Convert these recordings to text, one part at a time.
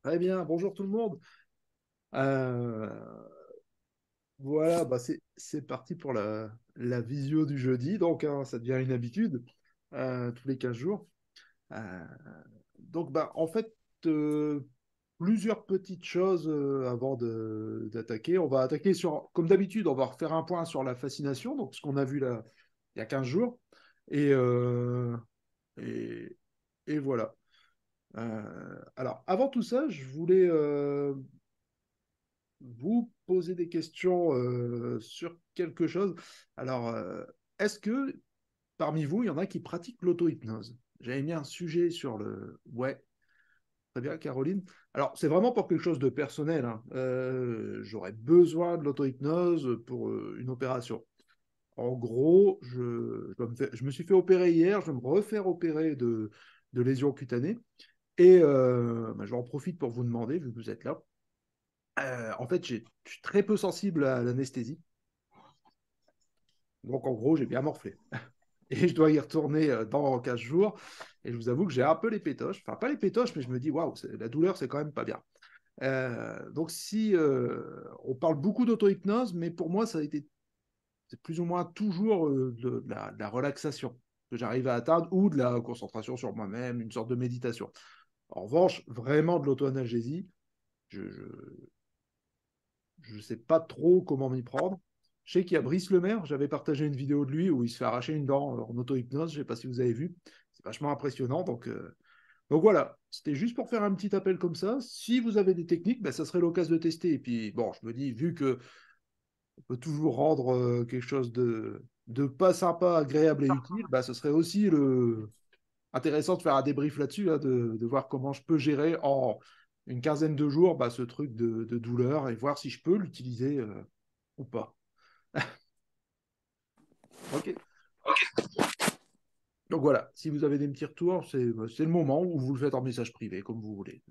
Très bien, bonjour tout le monde. Euh, voilà, c'est parti pour la visio du jeudi, donc hein, ça devient une habitude tous les 15 jours. Euh, en fait, euh, plusieurs petites choses avant d'attaquer. On va attaquer comme d'habitude, on va refaire un point sur la fascination, donc ce qu'on a vu là il y a 15 jours. Et, euh, et, et voilà. Alors, avant tout ça, je voulais vous poser des questions sur quelque chose. Alors, est-ce que parmi vous, il y en a qui pratiquent l'auto-hypnose? J'avais mis un sujet sur le... Ouais, très bien, Caroline. Alors, c'est vraiment pour quelque chose de personnel, hein. J'aurais besoin de l'auto-hypnose pour une opération. En gros, je me suis fait opérer hier, je vais me refaire opérer de lésions cutanées. Et j'en profite pour vous demander, vu que vous êtes là. En fait, je suis très peu sensible à l'anesthésie. Donc, en gros, j'ai bien morflé. Et je dois y retourner dans 15 jours. Et je vous avoue que j'ai un peu les pétoches. Enfin, pas les pétoches, mais je me dis, waouh, la douleur, c'est quand même pas bien. Donc, si on parle beaucoup d'auto-hypnose, mais pour moi, c'est plus ou moins toujours de la relaxation que j'arrive à atteindre ou de la concentration sur moi-même, une sorte de méditation. En revanche, vraiment de l'auto-analgésie, je ne sais pas trop comment m'y prendre. Je sais qu'il y a Brice Lemaire, j'avais partagé une vidéo de lui où il se fait arracher une dent en auto-hypnose, je ne sais pas si vous avez vu. C'est vachement impressionnant. Donc voilà, c'était juste pour faire un petit appel comme ça. Si vous avez des techniques, ben, ça serait l'occasion de tester. Et puis, bon, je me dis, vu que on peut toujours rendre quelque chose de pas sympa, agréable et utile, ben, ce serait aussi intéressant de faire un débrief là-dessus, hein, de voir comment je peux gérer en une quinzaine de jours ce truc de douleur et voir si je peux l'utiliser ou pas. Ok. Donc voilà, si vous avez des petits retours, c'est le moment où vous le faites en message privé, comme vous voulez.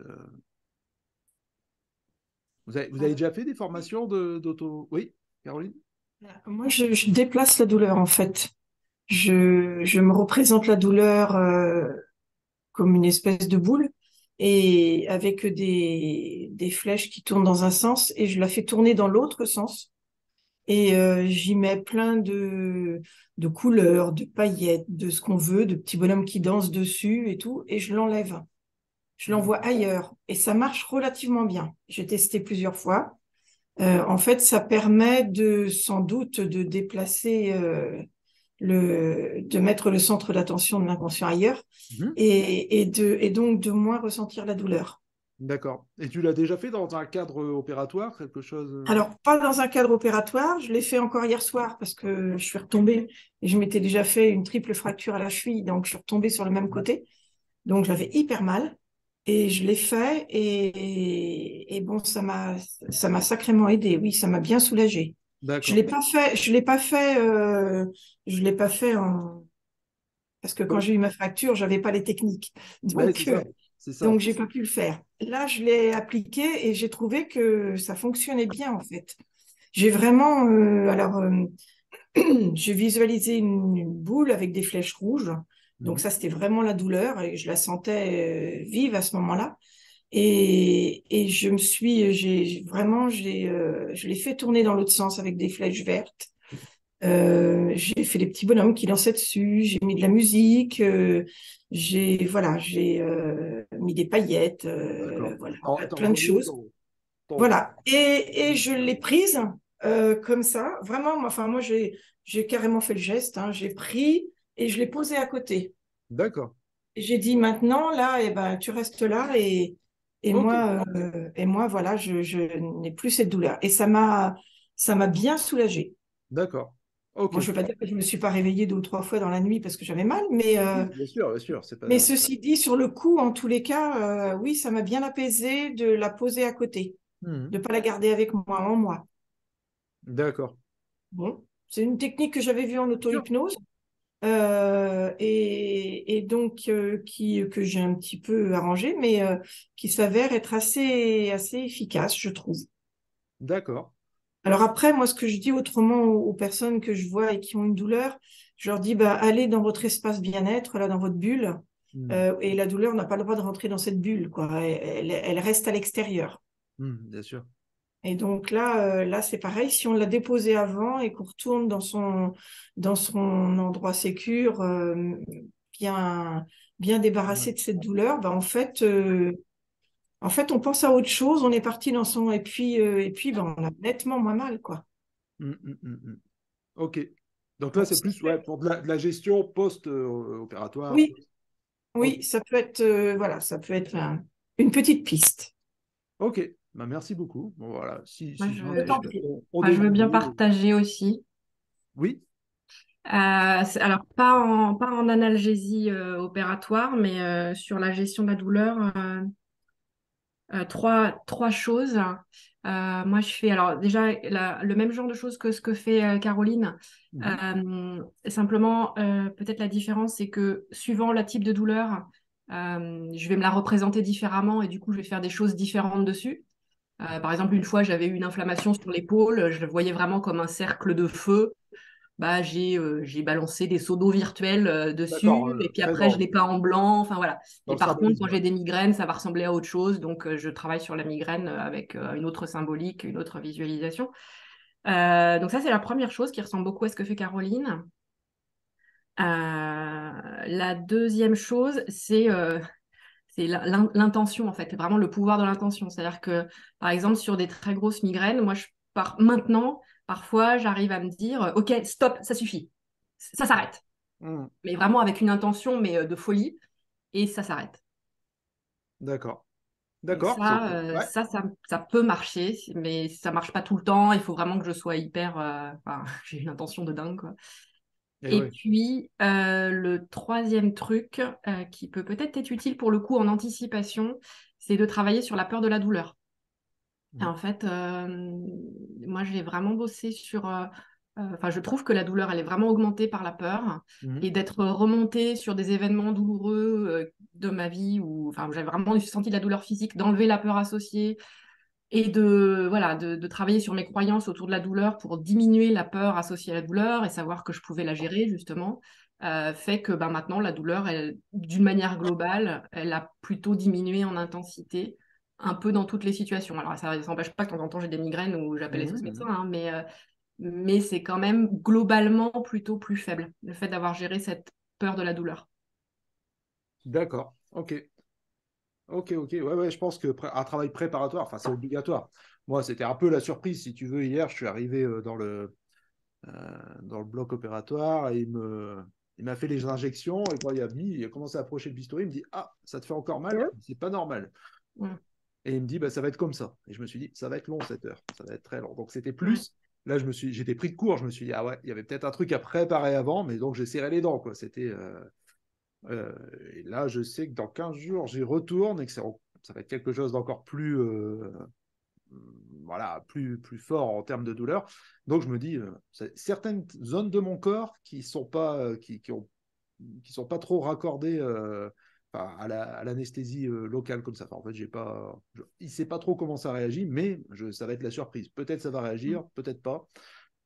Vous avez déjà fait des formations d'auto... Oui, Caroline? Moi, je déplace la douleur, en fait. Je me représente la douleur comme une espèce de boule et avec des flèches qui tournent dans un sens et je la fais tourner dans l'autre sens. Et j'y mets plein de couleurs, de paillettes, de ce qu'on veut, de petits bonhommes qui dansent dessus et tout, et je l'enlève. Je l'envoie D'accord. ailleurs et ça marche relativement bien. J'ai testé plusieurs fois. En fait, ça permet sans doute de déplacer de mettre le centre d'attention de l'inconscient ailleurs Mhm. et donc de moins ressentir la douleur. D'accord. Et tu l'as déjà fait dans un cadre opératoire, quelque chose... Alors, pas dans un cadre opératoire, je l'ai fait encore hier soir parce que je suis retombée et je m'étais déjà fait une triple fracture à la cheville, donc je suis retombée sur le même Ouais. côté. Donc, j'avais hyper mal et je l'ai fait et bon, ça m'a sacrément aidé. Oui, ça m'a bien soulagée. D'accord. Je l'ai pas fait parce que quand Comme- j'ai eu ma fracture, j'avais pas les techniques. Ouais, c'est Donc, ça. C'est ça. donc j'ai pas pu le faire. Là, je l'ai appliqué et j'ai trouvé que ça fonctionnait bien en fait. J'ai vraiment, j'ai visualisé une boule avec des flèches rouges. Donc Mhm. ça, c'était vraiment la douleur et je la sentais vive à ce moment-là. Et je l'ai fait tourner dans l'autre sens avec des flèches vertes. J'ai fait des petits bonhommes qui dansaient dessus. J'ai mis de la musique. J'ai mis des paillettes. D'accord. Voilà, T'as plein de envoyé choses. ton- Voilà. Et je l'ai prise comme ça. Vraiment, moi, j'ai carrément fait le geste, hein. J'ai pris et je l'ai posé à côté. D'accord. Et j'ai dit maintenant, là, eh ben, tu restes là Ok. et moi, voilà, je n'ai plus cette douleur. Et ça m'a bien soulagée. D'accord. Ok. Moi, je ne veux pas dire que je ne me suis pas réveillée 2 ou 3 fois dans la nuit parce que j'avais mal, Oui, bien sûr. C'est mais pas... ceci dit, sur le coup, en tous les cas, oui, ça m'a bien apaisé de la poser à côté, Mhm. de ne pas la garder avec moi, en moi. D'accord. Bon, c'est une technique que j'avais vue en Bien sûr. auto-hypnose et donc que j'ai un petit peu arrangée, mais qui s'avère être assez efficace, je trouve. D'accord. Alors après, moi, ce que je dis autrement aux personnes que je vois et qui ont une douleur, je leur dis, bah, allez dans votre espace bien-être, là, dans votre bulle, Hmm. et la douleur n'a pas le droit de rentrer dans cette bulle, quoi. Elle reste à l'extérieur. Bien sûr. Et donc là, c'est pareil, si on l'a déposé avant et qu'on retourne dans son endroit sécure, bien, bien Ouais. débarrassé de cette douleur, bah, en fait, on pense à autre chose, on est parti dans son, et puis bah, on a nettement moins mal, quoi. Mm. Ok. Donc là, Donc, c'est plus ouais, pour de la gestion post-opératoire. oui, Ok. oui, ça peut être, voilà, ça peut être une petite piste. Ok. Bah, merci beaucoup. Bon, voilà. Moi, Si Je t'en jamais prie. on je veux bien désirait. partager aussi. Oui. Alors, pas en analgésie opératoire, mais sur la gestion de la douleur, trois choses. Moi, je fais alors déjà le même genre de choses que ce que fait Caroline. Mhm. Simplement, peut-être la différence, c'est que suivant le type de douleur, je vais me la représenter différemment et du coup, je vais faire des choses différentes dessus. Par exemple, une fois, j'avais eu une inflammation sur l'épaule, je le voyais vraiment comme un cercle de feu. Bah, j'ai balancé des seaux d'eau virtuels D'accord. dessus, et puis Très après, je dans, l'ai peint en blanc, enfin voilà. dans Et le par contre, quand symbolisme. j'ai des migraines, ça va ressembler à autre chose, donc je travaille sur la migraine avec une autre symbolique, une autre visualisation. Donc ça, c'est la première chose qui ressemble beaucoup à ce que fait Caroline. La deuxième chose, c'est l'intention, en fait, vraiment le pouvoir de l'intention. C'est-à-dire que, par exemple, sur des très grosses migraines, moi, je pars maintenant, parfois, j'arrive à me dire, OK, stop, ça suffit. Ça s'arrête. Mhm. Mais vraiment avec une intention, mais de folie, et ça s'arrête. D'accord. Donc D'accord. C'est ouais. ça peut marcher, mais ça marche pas tout le temps. Il faut vraiment que je sois hyper... enfin, j'ai une intention de dingue, quoi. Et Et ouais. puis, le troisième truc qui peut peut-être être utile pour le coup en anticipation, c'est de travailler sur la peur de la douleur. Et Mhm. en fait, moi, j'ai vraiment bossé sur... Enfin, je trouve que la douleur, elle est vraiment augmentée par la peur. Mhm. Et d'être remontée sur des événements douloureux de ma vie où, enfin, où j'avais vraiment senti de la douleur physique, d'enlever la peur associée et voilà, de travailler sur mes croyances autour de la douleur pour diminuer la peur associée à la douleur et savoir que je pouvais la gérer, justement, fait que ben, maintenant, la douleur, d'une manière globale, elle a plutôt diminué en intensité, un peu dans toutes les situations. Alors, ça n'empêche pas que de temps en temps, j'ai des migraines où j'appelle les Mhm. sauces médecins, Mhm. hein, mais c'est quand même globalement plutôt plus faible, le fait d'avoir géré cette peur de la douleur. D'accord. Ok. Ok, ok. Ouais, ouais, je pense que un travail préparatoire, enfin, c'est obligatoire. Moi, c'était un peu la surprise, si tu veux. Hier, je suis arrivé dans le bloc opératoire et il m'a fait les injections. Et quand il a commencé à approcher le bistouri, il me dit, ah, ça te fait encore mal? C'est pas normal. Mm. Et il me dit, bah, ça va être comme ça. Et je me suis dit, ça va être long cette heure. Ça va être très long. Donc, c'était Ouais. plus. Là, j'étais pris de court. Je me suis dit, ah ouais, il y avait peut-être un truc à préparer avant, mais donc j'ai serré les dents, quoi. Euh, et là, je sais que dans 15 jours, j'y retourne et que ça va être quelque chose d'encore plus, voilà, plus fort en termes de douleur. Donc, je me dis, certaines zones de mon corps qui sont pas, qui sont pas trop raccordées enfin, à l'anesthésie locale comme ça. Enfin, en fait, il sait pas trop comment ça réagit, mais ça va être la surprise. Peut-être ça va Mm. réagir, peut-être pas.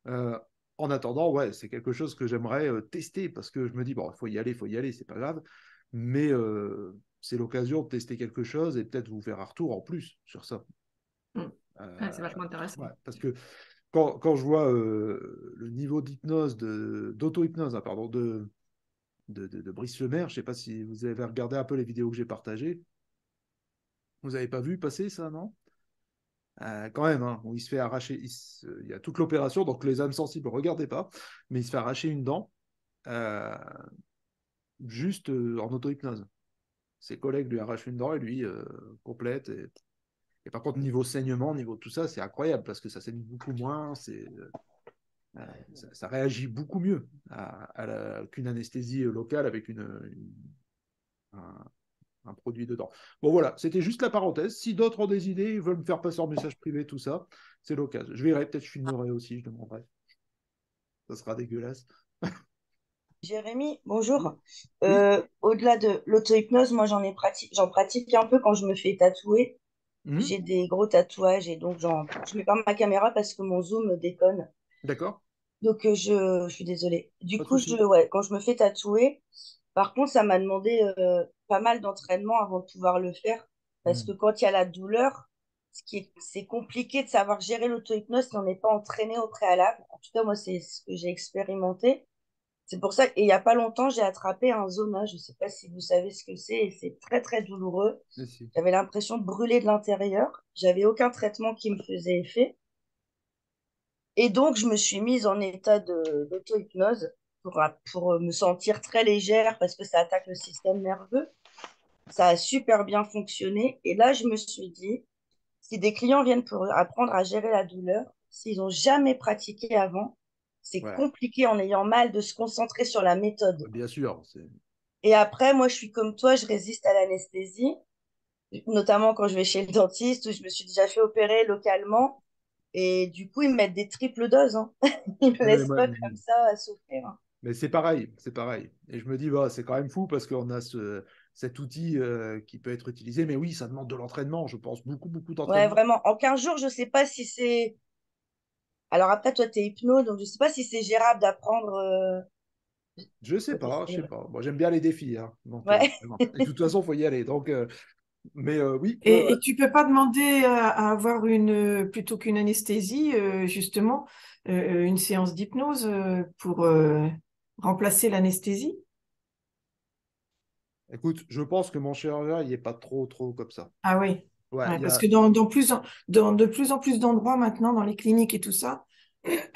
Euh, En attendant, ouais, c'est quelque chose que j'aimerais tester parce que je me dis, bon, il faut y aller, c'est pas grave. Mais c'est l'occasion de tester quelque chose et peut-être vous faire un retour en plus sur ça. Mm. Ouais, Euh, c'est vachement intéressant. ouais, parce que quand je vois le niveau d'hypnose, d'auto-hypnose, hein, pardon, de Brice Lemaire, je sais pas si vous avez regardé un peu les vidéos que j'ai partagées. Vous avez pas vu passer ça, non? Quand même, hein, où il se fait arracher, il y a toute l'opération, donc les âmes sensibles, regardez pas, mais il se fait arracher une dent. Euh, Juste en auto-hypnose. Ses collègues lui arrachent une dent et lui complète. Et par contre, niveau saignement, niveau tout ça, c'est incroyable parce que ça saigne beaucoup moins, ça réagit beaucoup mieux qu'une anesthésie locale avec un, un produit dedans. Bon voilà, c'était juste la parenthèse. Si d'autres ont des idées, ils veulent me faire passer en message privé, tout ça, c'est l'occasion. Je verrai, peut-être je filmerai aussi, je demanderai. Ça sera dégueulasse. Jérémy, bonjour. Oui. Au-delà de l'auto-hypnose, moi j'en pratique un peu quand je me fais tatouer. Mhm. J'ai des gros tatouages et donc je mets pas ma caméra parce que mon zoom déconne. D'accord. Donc je suis désolée. Du Pas de coup, souci. ouais, quand je me fais tatouer, Par contre, ça m'a demandé pas mal d'entraînement avant de pouvoir le faire. Parce que Hmm. quand il y a la douleur, c'est compliqué de savoir gérer l'auto-hypnose si on n'est pas entraîné au préalable. En tout cas, moi, c'est ce que j'ai expérimenté. C'est pour ça, et il n'y a pas longtemps, j'ai attrapé un zona. Je ne sais pas si vous savez ce que c'est, et c'est très, très douloureux. Et si. J'avais l'impression de brûler de l'intérieur. J'avais aucun traitement qui me faisait effet. Et donc, je me suis mise en état d'auto-hypnose pour me sentir très légère parce que ça attaque le système nerveux. Ça a super bien fonctionné. Et là, je me suis dit, si des clients viennent pour apprendre à gérer la douleur, s'ils n'ont jamais pratiqué avant, c'est Ouais, compliqué en ayant mal de se concentrer sur la méthode. bien sûr. Et après, moi, je suis comme toi, je résiste à l'anesthésie, notamment quand je vais chez le dentiste où je me suis déjà fait opérer localement. Et du coup, ils me mettent des triples doses, hein. Ils me Ouais, laissent pas comme ça à souffrir, hein. mais c'est pareil, c'est pareil. Et je me dis, bah, c'est quand même fou parce qu'on a cet outil qui peut être utilisé. Mais oui, ça demande de l'entraînement, je pense, beaucoup, beaucoup Ouais, d'entraînement. vraiment. En 15 jours, je sais pas si c'est. Alors après, toi, tu es hypno, donc je sais pas si c'est gérable d'apprendre. Je sais Faut pas, je tester, sais ouais. pas. Moi, j'aime bien les défis, hein. Donc, Ouais. vraiment. Et de toute façon, il faut y aller. Donc, mais oui, ouais, ouais. Et tu peux pas demander à avoir plutôt qu'une anesthésie, justement, une séance d'hypnose pour remplacer l'anesthésie? Écoute, je pense que mon chirurgien, il est pas trop, trop comme ça. Ah oui, Ouais, ouais, parce que dans de plus en plus d'endroits maintenant, dans les cliniques et tout ça,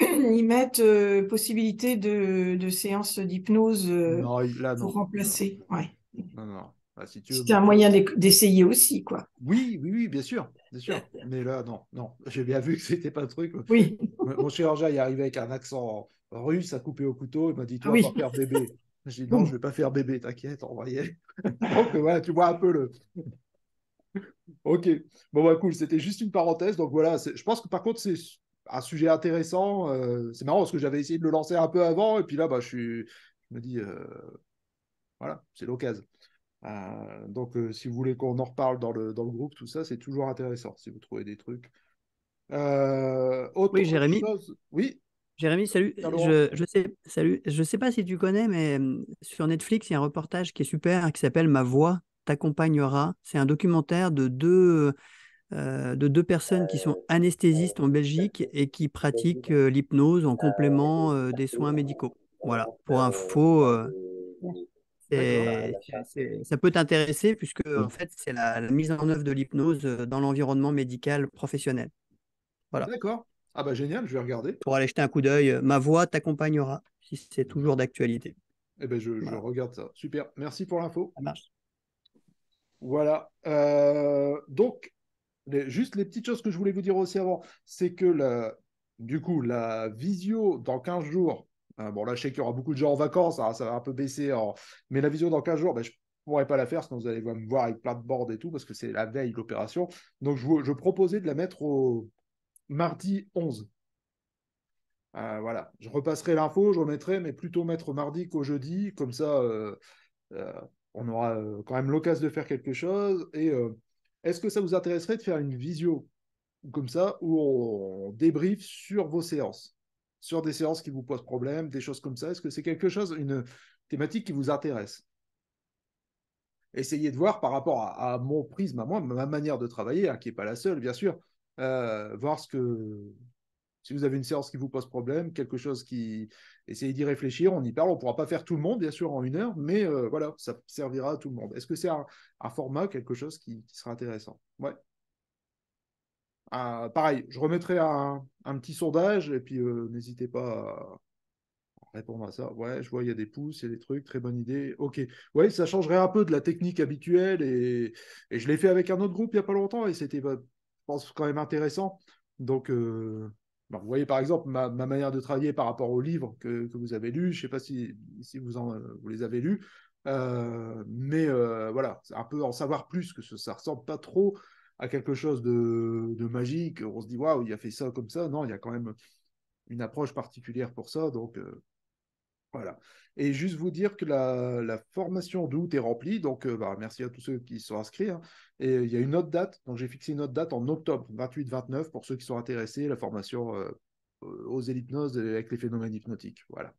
ils mettent possibilité de séances d'hypnose non, là, pour non. Non, remplacer. Ouais. non, non. Bah, si tu veux, C'était un moyen d'essayer aussi, quoi. oui, oui, oui, bien sûr, bien sûr. Mais là, non, non. J'ai bien vu que c'était pas le truc. Oui, Mon chirurgien il est arrivé avec un accent russe à couper au couteau. Il m'a dit, ah toi, va oui. faire bébé. J'ai dit, non, je Bon. vais pas faire bébé, t'inquiète, on va y aller. Donc, voilà, tu vois un peu le. Ok. Bon, bah, cool. C'était juste une parenthèse. Donc, voilà. Je pense que par contre, c'est un sujet intéressant. C'est marrant parce que j'avais essayé de le lancer un peu avant. Et puis là, bah, je me dis, voilà, c'est l'occasion. Donc, si vous voulez qu'on en reparle dans le groupe, tout ça, c'est toujours intéressant si vous trouvez des trucs. Oui, Autre Jérémy. chose. Oui, Jérémy, salut. Pierre Laurent. Je sais pas si tu connais, mais sur Netflix, il y a un reportage qui est super, qui s'appelle Ma voix t'accompagnera. C'est un documentaire de deux personnes qui sont anesthésistes en Belgique et qui pratiquent l'hypnose en complément des soins médicaux. Voilà, pour info, D'accord. ça peut t'intéresser puisque en fait, c'est la mise en œuvre de l'hypnose dans l'environnement médical professionnel. Voilà. D'accord. Ah bah génial, je vais regarder. Pour aller jeter un coup d'œil. Ma voix t'accompagnera si c'est toujours d'actualité. Eh ben je Voilà, regarde ça. Super. Merci pour l'info. ça marche. Voilà. Donc, juste les petites choses que je voulais vous dire aussi avant, c'est que du coup, la visio dans 15 jours, bon là, je sais qu'il y aura beaucoup de gens en vacances, hein, ça va un peu baisser, mais la visio dans 15 jours, ben, je ne pourrai pas la faire, sinon vous allez me voir avec plein de boards et tout, parce que c'est la veille de l'opération. Donc, je proposais de la mettre au mardi 11. Voilà, je repasserai l'info, je remettrai, mais plutôt mettre au mardi qu'au jeudi, comme ça, euh, on aura quand même l'occasion de faire quelque chose. Et est-ce que ça vous intéresserait de faire une visio comme ça où on débriefe sur vos séances, sur des séances qui vous posent problème, des choses comme ça? Est-ce que c'est quelque chose, une thématique qui vous intéresse? Essayez de voir par rapport à mon prisme, à moi, ma manière de travailler, hein, qui n'est pas la seule, bien sûr, voir si vous avez une séance qui vous pose problème, quelque chose qui. Essayez d'y réfléchir, on y parle. On ne pourra pas faire tout le monde, bien sûr, en 1 heure, mais voilà, ça servira à tout le monde. Est-ce que c'est un format, quelque chose qui sera intéressant? Ouais. Pareil, je remettrai un petit sondage et puis n'hésitez pas à répondre à ça. Ouais, je vois, il y a des pouces, il y a des trucs, très bonne idée. Ok. Ouais, ça changerait un peu de la technique habituelle et je l'ai fait avec un autre groupe il n'y a pas longtemps et c'était, je pense, quand même intéressant. Donc, vous voyez par exemple ma manière de travailler par rapport aux livres que vous avez lus. Je ne sais pas si vous les avez lus. Mais voilà, c'est un peu en savoir plus, que ça ne ressemble pas trop à quelque chose de magique. On se dit, waouh, il a fait ça comme ça. Non, il y a quand même une approche particulière pour ça. Donc, voilà. Et juste vous dire que la formation d'août est remplie. Donc, merci à tous ceux qui sont inscrits, hein. Et il y a une autre date. Donc, j'ai fixé une autre date en octobre, 28-29, pour ceux qui sont intéressés, la formation aux hypnoses avec les phénomènes hypnotiques. Voilà.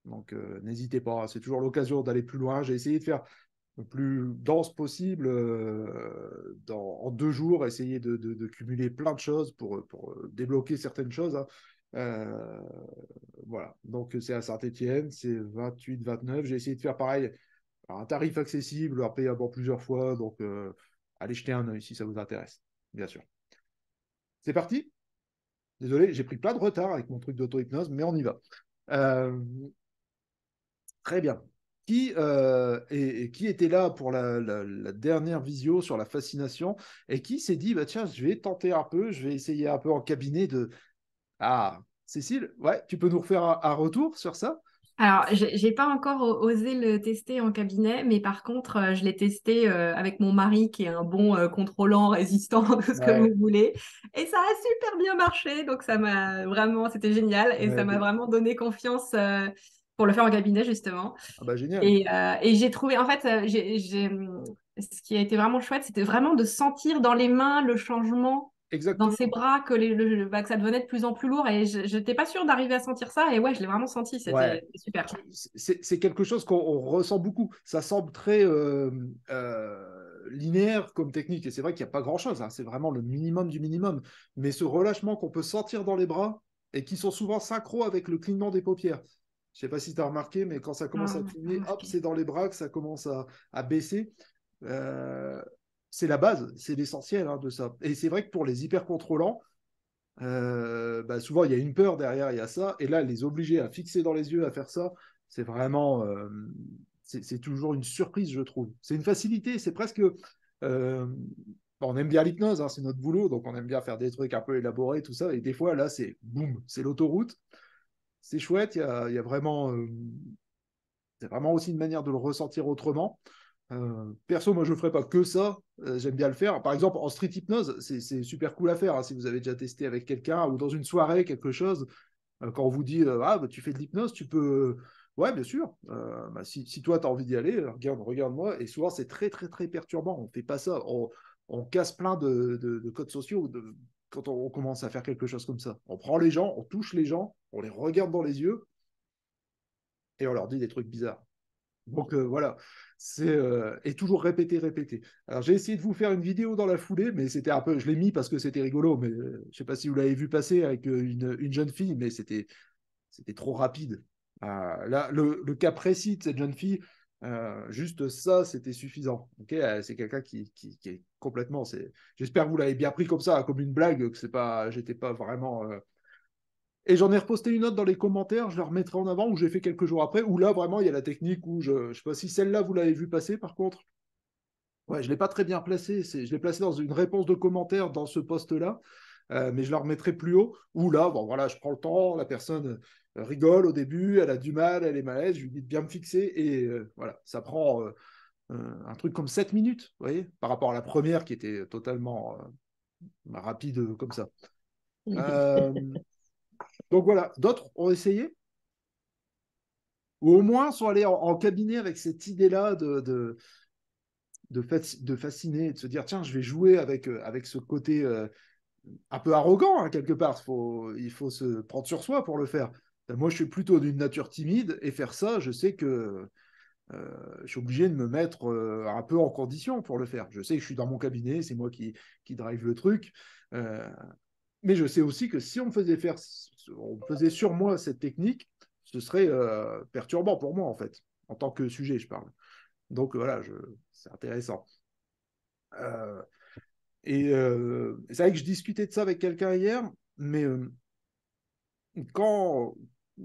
Donc, n'hésitez pas, c'est toujours l'occasion d'aller plus loin. J'ai essayé de faire le plus dense possible en 2 jours, essayer de cumuler plein de choses pour débloquer certaines choses, hein. Euh, voilà, donc c'est à Saint-Étienne, c'est 28-29. J'ai essayé de faire pareil, alors, un tarif accessible, à payer avant plusieurs fois, donc allez jeter un œil si ça vous intéresse, bien sûr. C'est parti. Désolé, j'ai pris plein de retard avec mon truc d'auto-hypnose, mais on y va. Euh, Très bien. Qui était là pour la dernière visio sur la fascination et qui s'est dit, bah, tiens, je vais tenter un peu, je vais essayer un peu en cabinet de... Ah, Cécile, ouais, tu peux nous refaire un retour sur ça? Alors, j'ai pas encore osé le tester en cabinet, mais par contre, je l'ai testé avec mon mari qui est un bon contrôlant, résistant, tout ce que vous Ouais, voulez. Et ça a super bien marché. Donc, ça m'a vraiment, c'était génial. Et ça ouais, m'a vraiment donné confiance pour le faire en cabinet, justement. ah bah génial. Et j'ai trouvé, en fait, ce qui a été vraiment chouette, c'était vraiment de sentir dans les mains le changement dans ses Exactement. bras, que ça devenait de plus en plus lourd. Et je n'étais pas sûre d'arriver à sentir ça. Et ouais, je l'ai vraiment senti. Ouais. C'était super. C'est quelque chose qu'on ressent beaucoup. Ça semble très linéaire comme technique. Et c'est vrai qu'il n'y a pas grand-chose, hein. C'est vraiment le minimum du minimum. Mais ce relâchement qu'on peut sentir dans les bras et qui sont souvent synchro avec le clignement des paupières. Je ne sais pas si tu as remarqué, mais quand ça commence à Ah, cligner, hop, remarqué. c'est dans les bras que ça commence à baisser. Euh, c'est la base, c'est l'essentiel, hein, de ça. Et c'est vrai que pour les hyper contrôlants, bah souvent il y a une peur derrière, il y a ça, et là les obliger à fixer dans les yeux, à faire ça, c'est vraiment, c'est toujours une surprise, je trouve. C'est une facilité, c'est presque, bon, on aime bien l'hypnose, hein, c'est notre boulot, donc on aime bien faire des trucs un peu élaborés, tout ça, et des fois là c'est boum, c'est l'autoroute, c'est chouette, il y a vraiment, c'est vraiment aussi une manière de le ressentir autrement. Perso, moi, je ne ferais pas que ça. J'aime bien le faire. Par exemple, en street hypnose, c'est super cool à faire, hein, si vous avez déjà testé avec quelqu'un ou dans une soirée, quelque chose. Quand on vous dit ah, bah, tu fais de l'hypnose, tu peux. Ouais, bien sûr. Bah, si toi, tu as envie d'y aller, regarde-moi. Et souvent, c'est très, très, très perturbant. On ne fait pas ça. On casse plein de codes sociaux quand on commence à faire quelque chose comme ça. On prend les gens, on touche les gens, on les regarde dans les yeux et on leur dit des trucs bizarres. Donc voilà, et toujours répéter, répéter. Alors j'ai essayé de vous faire une vidéo dans la foulée, mais c'était un peu, je l'ai mis parce que c'était rigolo, mais je sais pas si vous l'avez vu passer avec une jeune fille, mais c'était trop rapide. Là, le cas précis de cette jeune fille, juste ça, c'était suffisant. Ok, c'est quelqu'un qui est complètement. J'espère que vous l'avez bien pris comme ça, comme une blague, que c'est pas, j'étais pas vraiment. Et j'en ai reposté une autre dans les commentaires, je la remettrai en avant, où j'ai fait quelques jours après, où là, vraiment, il y a la technique où je ne sais pas si celle-là, vous l'avez vu passer, par contre. Ouais, je ne l'ai pas très bien placée. Je l'ai placée dans une réponse de commentaire dans ce post-là, mais je la remettrai plus haut, où là, bon, voilà, je prends le temps, la personne rigole au début, elle a du mal, elle est mal à l'aise, je lui dis de bien me fixer, et voilà, ça prend un truc comme 7 minutes, vous voyez, par rapport à la première qui était totalement rapide comme ça. Euh, donc voilà, d'autres ont essayé ou au moins sont allés en cabinet avec cette idée-là de fasciner, de se dire, tiens, je vais jouer avec ce côté un peu arrogant, hein, quelque part. Il faut se prendre sur soi pour le faire. Moi, je suis plutôt d'une nature timide, et faire ça, je sais que je suis obligé de me mettre un peu en condition pour le faire. Je sais que je suis dans mon cabinet, c'est moi qui drive le truc. Euh, mais je sais aussi que si on faisait sur moi cette technique, ce serait perturbant pour moi, en fait, en tant que sujet, je parle. Donc voilà, c'est intéressant. Euh, c'est vrai que je discutais de ça avec quelqu'un hier, mais quand,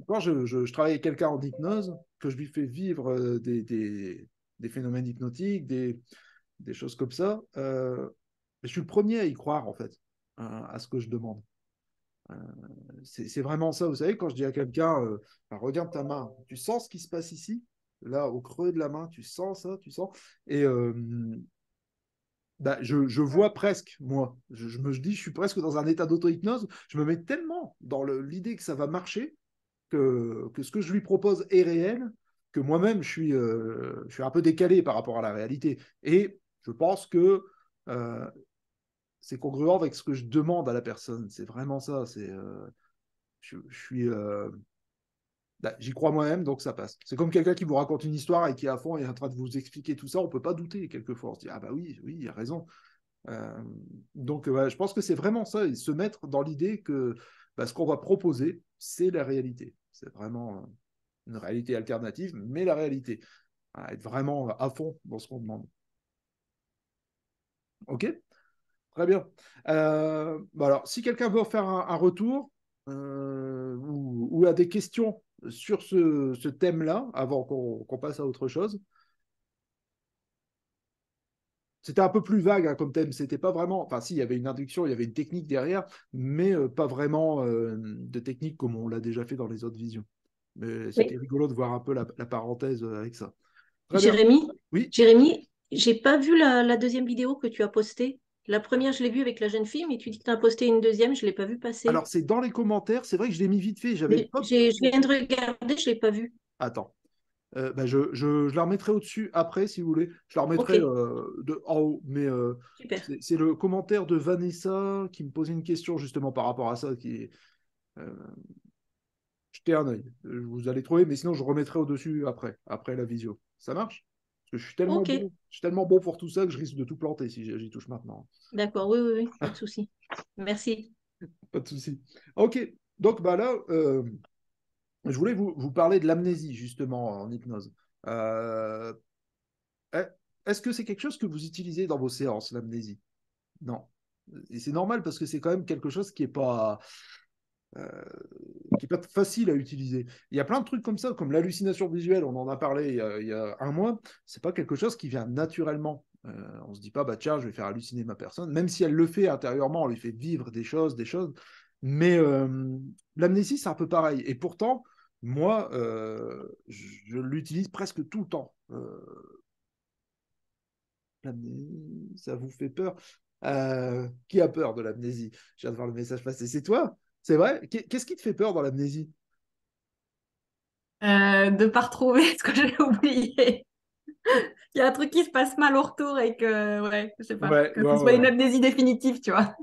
quand je travaille avec quelqu'un en hypnose, que je lui fais vivre des phénomènes hypnotiques, des choses comme ça, je suis le premier à y croire, en fait, à ce que je demande. Euh, c'est vraiment ça, vous savez, quand je dis à quelqu'un, bah, regarde ta main, tu sens ce qui se passe ici, là, au creux de la main, tu sens ça, tu sens. Et bah, je vois presque, moi, je dis, je suis presque dans un état d'auto-hypnose, je me mets tellement dans l'idée que ça va marcher, que ce que je lui propose est réel, que moi-même, je suis un peu décalé par rapport à la réalité. Et je pense que c'est congruent avec ce que je demande à la personne. C'est vraiment ça. Je suis Bah, j'y crois moi-même, donc ça passe. C'est comme quelqu'un qui vous raconte une histoire et qui est à fond et est en train de vous expliquer tout ça, on peut pas douter quelquefois. On se dit, ah bah oui, oui, il a raison. Euh, donc, je pense que c'est vraiment ça, et se mettre dans l'idée que bah, ce qu'on va proposer, c'est la réalité. C'est vraiment une réalité alternative, mais la réalité. Être vraiment à fond dans ce qu'on demande. OK? Très bien. Bah alors, si quelqu'un veut faire un retour ou a des questions sur ce thème-là, avant qu'on passe à autre chose, c'était un peu plus vague comme thème. C'était pas vraiment. Enfin, si, il y avait une induction, il y avait une technique derrière, mais pas vraiment de technique comme on l'a déjà fait dans les autres visions. Mais c'était Oui. rigolo de voir un peu la parenthèse avec ça. Très bien. Jérémy, Oui. Jérémy, j'ai pas vu la deuxième vidéo que tu as postée. La première, je l'ai vue avec la jeune fille, mais tu dis que tu as posté une deuxième, je l'ai pas vue passer. Alors, c'est dans les commentaires. C'est vrai que je l'ai mis vite fait. J'avais pas. Je viens de regarder, je l'ai pas vue. Attends. Bah, je la remettrai au-dessus après, si vous voulez. Je la Ok, remettrai en haut. Mais super. c'est le commentaire de Vanessa qui me posait une question justement par rapport à ça. Euh, Jetez un œil. Vous allez trouver, mais sinon je remettrai au-dessus après la visio. Ça marche? Parce que Ok, je suis tellement bon pour tout ça que je risque de tout planter si j'y touche maintenant. d'accord, oui, oui, oui, pas de souci. Merci. Pas de souci. Ok. Donc bah là, je voulais vous parler de l'amnésie justement en hypnose. Euh, Est-ce que c'est quelque chose que vous utilisez dans vos séances, l'amnésie? Non. Et c'est normal parce que c'est quand même quelque chose euh, qui est pas facile à utiliser. Il y a plein de trucs comme ça, comme l'hallucination visuelle, on en a parlé il y a un mois. C'est pas quelque chose qui vient naturellement. On se dit pas, bah tiens, je vais faire halluciner ma personne, même si elle le fait intérieurement, on lui fait vivre des choses. Mais l'amnésie, c'est un peu pareil. Et pourtant, moi, je l'utilise presque tout le temps. L'amnésie, ça vous fait peur? Qui a peur de l'amnésie? Je viens de voir le message passer. C'est toi? C'est vrai? Qu'est-ce qui te fait peur dans l'amnésie? De pas retrouver ce que j'ai oublié. Il y a un truc qui se passe mal au retour et que, ouais, je sais pas, Ouais, que ouais, ce soit ouais. une amnésie définitive, tu vois.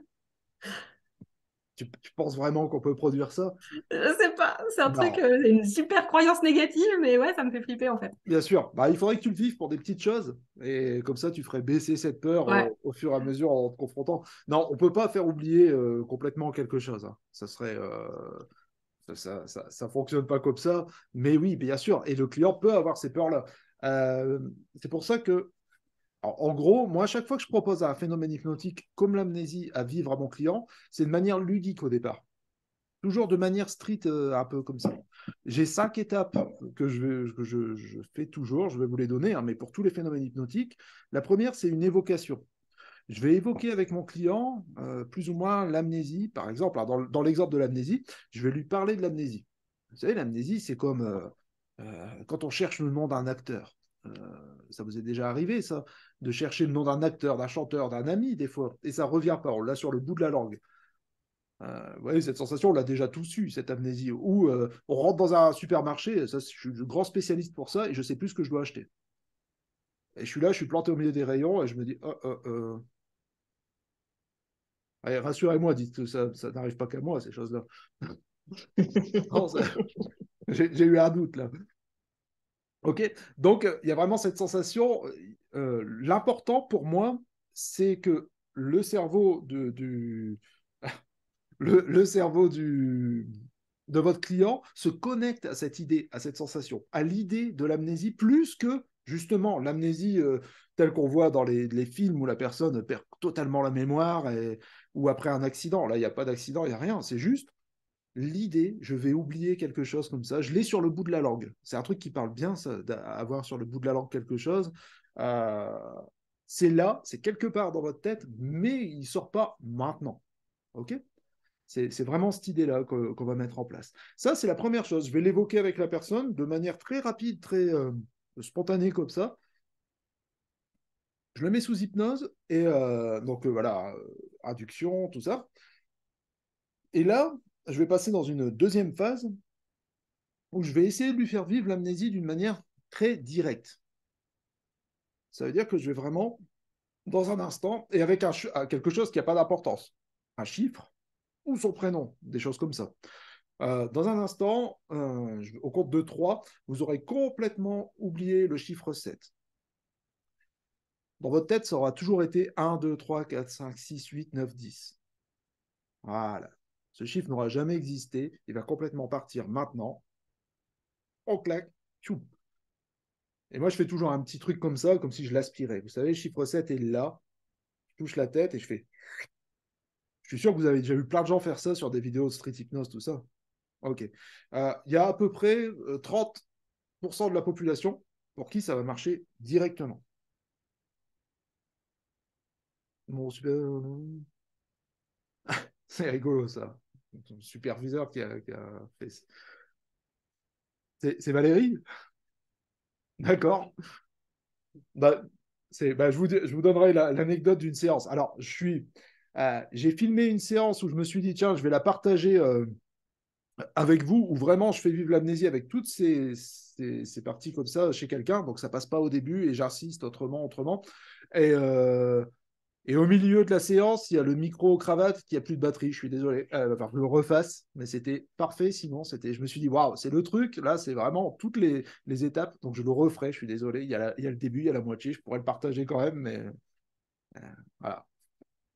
Tu penses vraiment qu'on peut produire ça? Je sais pas, c'est un truc, Non, c'est une super croyance négative, mais ouais, ça me fait flipper en fait. bien sûr. Bah, il faudrait que tu le vives pour des petites choses. Et comme ça, tu ferais baisser cette peur Ouais. au fur et à mesure en te confrontant. Non, on peut pas faire oublier complètement quelque chose, hein. Ça serait. Ça fonctionne pas comme ça. Mais oui, bien sûr. Et le client peut avoir ces peurs-là. Euh, c'est pour ça que en gros, moi, à chaque fois que je propose un phénomène hypnotique comme l'amnésie à vivre à mon client, c'est de manière ludique au départ. Toujours de manière stricte, un peu comme ça. J'ai 5 étapes que je fais toujours, je vais vous les donner, hein, mais pour tous les phénomènes hypnotiques. La première, c'est une évocation. Je vais évoquer avec mon client plus ou moins l'amnésie, par exemple. Alors, dans l'exemple de l'amnésie, je vais lui parler de l'amnésie. Vous savez, l'amnésie, c'est comme quand on cherche le nom d'un acteur. Euh, Ça vous est déjà arrivé, ça, de chercher le nom d'un acteur, d'un chanteur, d'un ami, des fois, et ça revient pas, on l'a sur le bout de la langue. Vous voyez, cette sensation, on l'a déjà tous eu, cette amnésie. Ou on rentre dans un supermarché, ça, je suis un grand spécialiste pour ça, et je sais plus ce que je dois acheter. Et je suis là, je suis planté au milieu des rayons, et je me dis, allez, rassurez-moi, dites que ça n'arrive pas qu'à moi, ces choses-là. Non, j'ai eu un doute, là. OK? Donc, il y a vraiment cette sensation. L'important pour moi, c'est que le cerveau le cerveau de votre client se connecte à cette idée, à cette sensation, à l'idée de l'amnésie, plus que justement l'amnésie telle qu'on voit dans les films où la personne perd totalement la mémoire ou après un accident. Là, il n'y a pas d'accident, il n'y a rien. C'est juste l'idée, je vais oublier quelque chose comme ça. Je l'ai sur le bout de la langue. C'est un truc qui parle bien, ça, d'avoir sur le bout de la langue quelque chose. Euh, c'est là, c'est quelque part dans votre tête, mais il ne sort pas maintenant. OK? C'est vraiment cette idée-là qu'on va mettre en place. Ça, c'est la première chose. Je vais l'évoquer avec la personne de manière très rapide, très spontanée comme ça. Je le mets sous hypnose et donc voilà, induction, tout ça. Et là, je vais passer dans une deuxième phase où je vais essayer de lui faire vivre l'amnésie d'une manière très directe. Ça veut dire que je vais vraiment, dans un instant, et avec quelque chose qui n'a pas d'importance, un chiffre ou son prénom, des choses comme ça. Dans un instant, au compte de 3, vous aurez complètement oublié le chiffre 7. Dans votre tête, ça aura toujours été 1, 2, 3, 4, 5, 6, 8, 9, 10. Voilà. Ce chiffre n'aura jamais existé. Il va complètement partir maintenant. On claque. Tchou. Et moi, je fais toujours un petit truc comme ça, comme si je l'aspirais. Vous savez, le chiffre 7 est là. Je touche la tête et je fais. Je suis sûr que vous avez déjà vu plein de gens faire ça sur des vidéos de street hypnose, tout ça. Ok. Il y a à peu près 30% de la population pour qui ça va marcher directement. Mon super... C'est rigolo, ça. Son superviseur qui a fait... C'est Valérie? D'accord. Bah, je vous donnerai l'anecdote d'une séance. Alors, j'ai filmé une séance où je me suis dit, tiens, je vais la partager avec vous, où vraiment je fais vivre l'amnésie avec toutes ces parties comme ça chez quelqu'un. Donc, ça passe pas au début et j'insiste autrement. Et, et au milieu de la séance, il y a le micro-cravate qui a plus de batterie. Je suis désolé. Il va falloir que je le refasse, mais c'était parfait. Sinon, je me suis dit, waouh, c'est le truc. Là, c'est vraiment toutes les étapes. Donc, je le referai. Je suis désolé. Il y a le début, il y a la moitié. Je pourrais le partager quand même, mais voilà.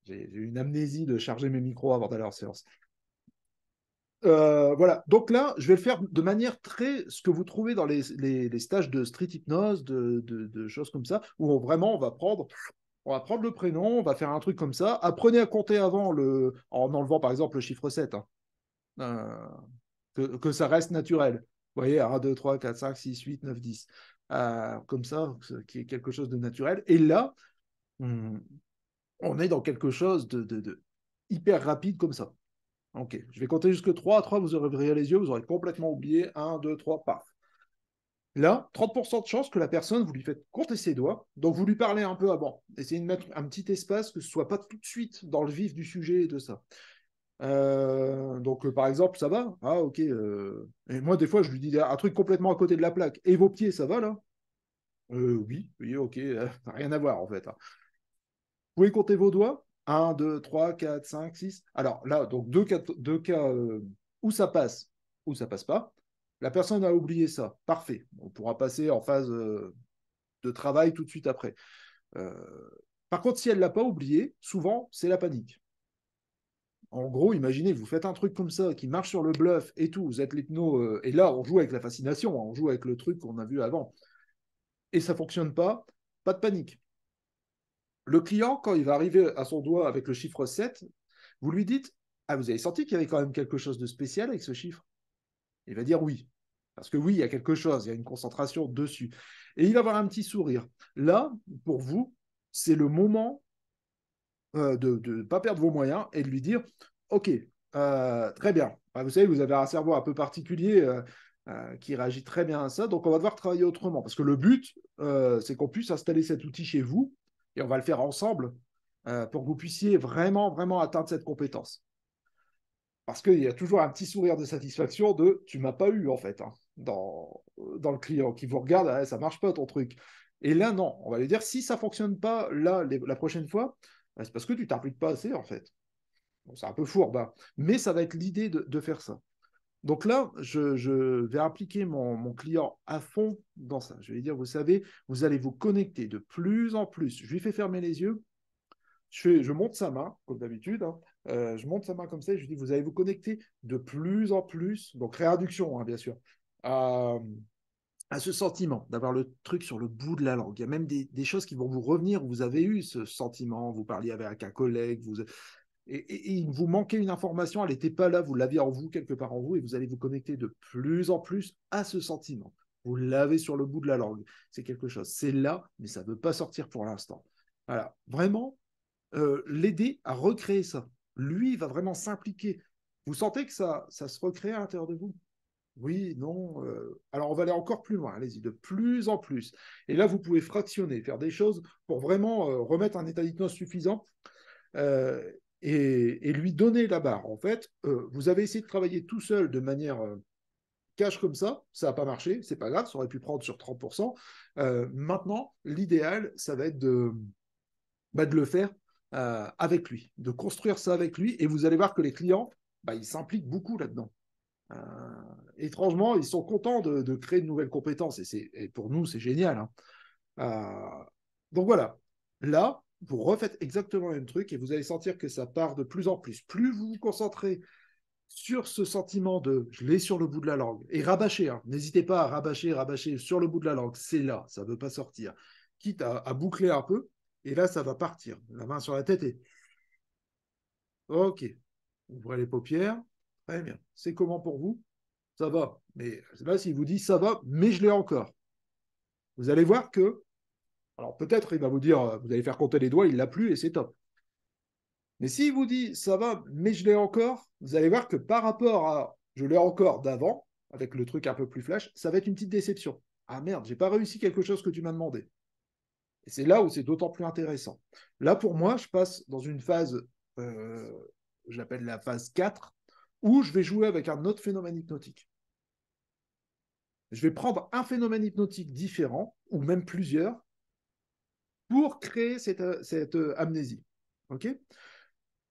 J'ai eu une amnésie de charger mes micros avant d'aller en séance. Voilà. Donc là, je vais le faire de manière ce que vous trouvez dans les stages de street hypnose, de choses comme ça, où on va prendre le prénom, on va faire un truc comme ça. Apprenez à compter avant en enlevant par exemple le chiffre 7, hein. Que ça reste naturel. Vous voyez, 1, 2, 3, 4, 5, 6, 8, 9, 10. Comme ça, qui est quelque chose de naturel. Et là, on est dans quelque chose de hyper rapide comme ça. Ok, je vais compter jusque 3. À 3, vous ouvrirez les yeux, vous aurez complètement oublié. 1, 2, 3, paf. Là, 30% de chance que la personne, vous lui faites compter ses doigts, donc vous lui parlez un peu avant. Essayez de mettre un petit espace, que ce ne soit pas tout de suite dans le vif du sujet et de ça. Donc, par exemple, ça va? Ah, ok. Et moi, des fois, je lui dis un truc complètement à côté de la plaque. Et vos pieds, ça va là? Oui, ok. Rien à voir en fait, hein. Vous pouvez compter vos doigts? 1, 2, 3, 4, 5, 6. Alors là, donc deux cas où ça passe, où ça passe pas. La personne a oublié ça. Parfait. On pourra passer en phase de travail tout de suite après. Euh, Par contre, si elle ne l'a pas oublié, souvent, c'est la panique. En gros, imaginez, vous faites un truc comme ça qui marche sur le bluff et tout, vous êtes l'hypno, et là, on joue avec la fascination, hein, on joue avec le truc qu'on a vu avant, et ça ne fonctionne pas de panique. Le client, quand il va arriver à son doigt avec le chiffre 7, vous lui dites, ah, vous avez senti qu'il y avait quand même quelque chose de spécial avec ce chiffre? Il va dire oui. Parce que oui, il y a quelque chose, il y a une concentration dessus. Et il va avoir un petit sourire. Là, pour vous, c'est le moment de ne pas perdre vos moyens et de lui dire, OK, très bien. Vous savez, vous avez un cerveau un peu particulier qui réagit très bien à ça, donc on va devoir travailler autrement. Parce que le but, c'est qu'on puisse installer cet outil chez vous et on va le faire ensemble pour que vous puissiez vraiment, vraiment atteindre cette compétence. Parce qu'il y a toujours un petit sourire de satisfaction de tu m'as pas eu en fait, hein, dans le client qui vous regarde, ah, ça marche pas ton truc. Et là, non, on va lui dire si ça fonctionne pas là la prochaine fois, c'est parce que tu t'impliques pas assez en fait. Bon, c'est un peu fourbe, hein, mais ça va être l'idée de faire ça. Donc là, je vais impliquer mon client à fond dans ça. Je vais lui dire, vous savez, vous allez vous connecter de plus en plus. Je lui fais fermer les yeux. Je monte sa main, comme d'habitude, hein. Je monte sa main comme ça et je lui dis, vous allez vous connecter de plus en plus, donc réinduction, hein, bien sûr, à ce sentiment d'avoir le truc sur le bout de la langue. Il y a même des choses qui vont vous revenir où vous avez eu ce sentiment, vous parliez avec un collègue, et il vous manquait une information, elle n'était pas là, vous l'aviez en vous, quelque part en vous, et vous allez vous connecter de plus en plus à ce sentiment. Vous l'avez sur le bout de la langue. C'est quelque chose. C'est là, mais ça ne veut pas sortir pour l'instant. Voilà. Vraiment, l'aider à recréer ça. Lui, il va vraiment s'impliquer. Vous sentez que ça se recrée à l'intérieur de vous? Oui, non. Alors, on va aller encore plus loin. Allez-y, de plus en plus. Et là, vous pouvez fractionner, faire des choses pour vraiment remettre un état d'hypnose suffisant et lui donner la barre. En fait, vous avez essayé de travailler tout seul de manière cash comme ça n'a pas marché, c'est pas grave, ça aurait pu prendre sur 30%. Maintenant, l'idéal, ça va être de le faire avec lui, de construire ça avec lui, et vous allez voir que les clients, ils s'impliquent beaucoup là-dedans. Étrangement, ils sont contents de créer de nouvelles compétences et pour nous, c'est génial. Hein. Donc voilà, là, vous refaites exactement le même truc et vous allez sentir que ça part de plus en plus. Plus vous vous concentrez sur ce sentiment de je l'ai sur le bout de la langue et rabâcher, hein. N'hésitez pas à rabâcher sur le bout de la langue, c'est là, ça ne veut pas sortir. Quitte à boucler un peu, et là, ça va partir. La main sur la tête et ok, ouvrez les paupières, très bien. C'est comment pour vous? Ça va. Mais là, s'il vous dit ça va, mais je l'ai encore. Vous allez voir que, alors peut-être il va vous dire, vous allez faire compter les doigts, il l'a plus et c'est top. Mais s'il vous dit ça va, mais je l'ai encore, vous allez voir que par rapport à je l'ai encore d'avant, avec le truc un peu plus flash, ça va être une petite déception. Ah merde, j'ai pas réussi quelque chose que tu m'as demandé. Et c'est là où c'est d'autant plus intéressant. Là, pour moi, je passe dans une phase, je l'appelle la phase 4, où je vais jouer avec un autre phénomène hypnotique. Je vais prendre un phénomène hypnotique différent, ou même plusieurs, pour créer cette amnésie. OK?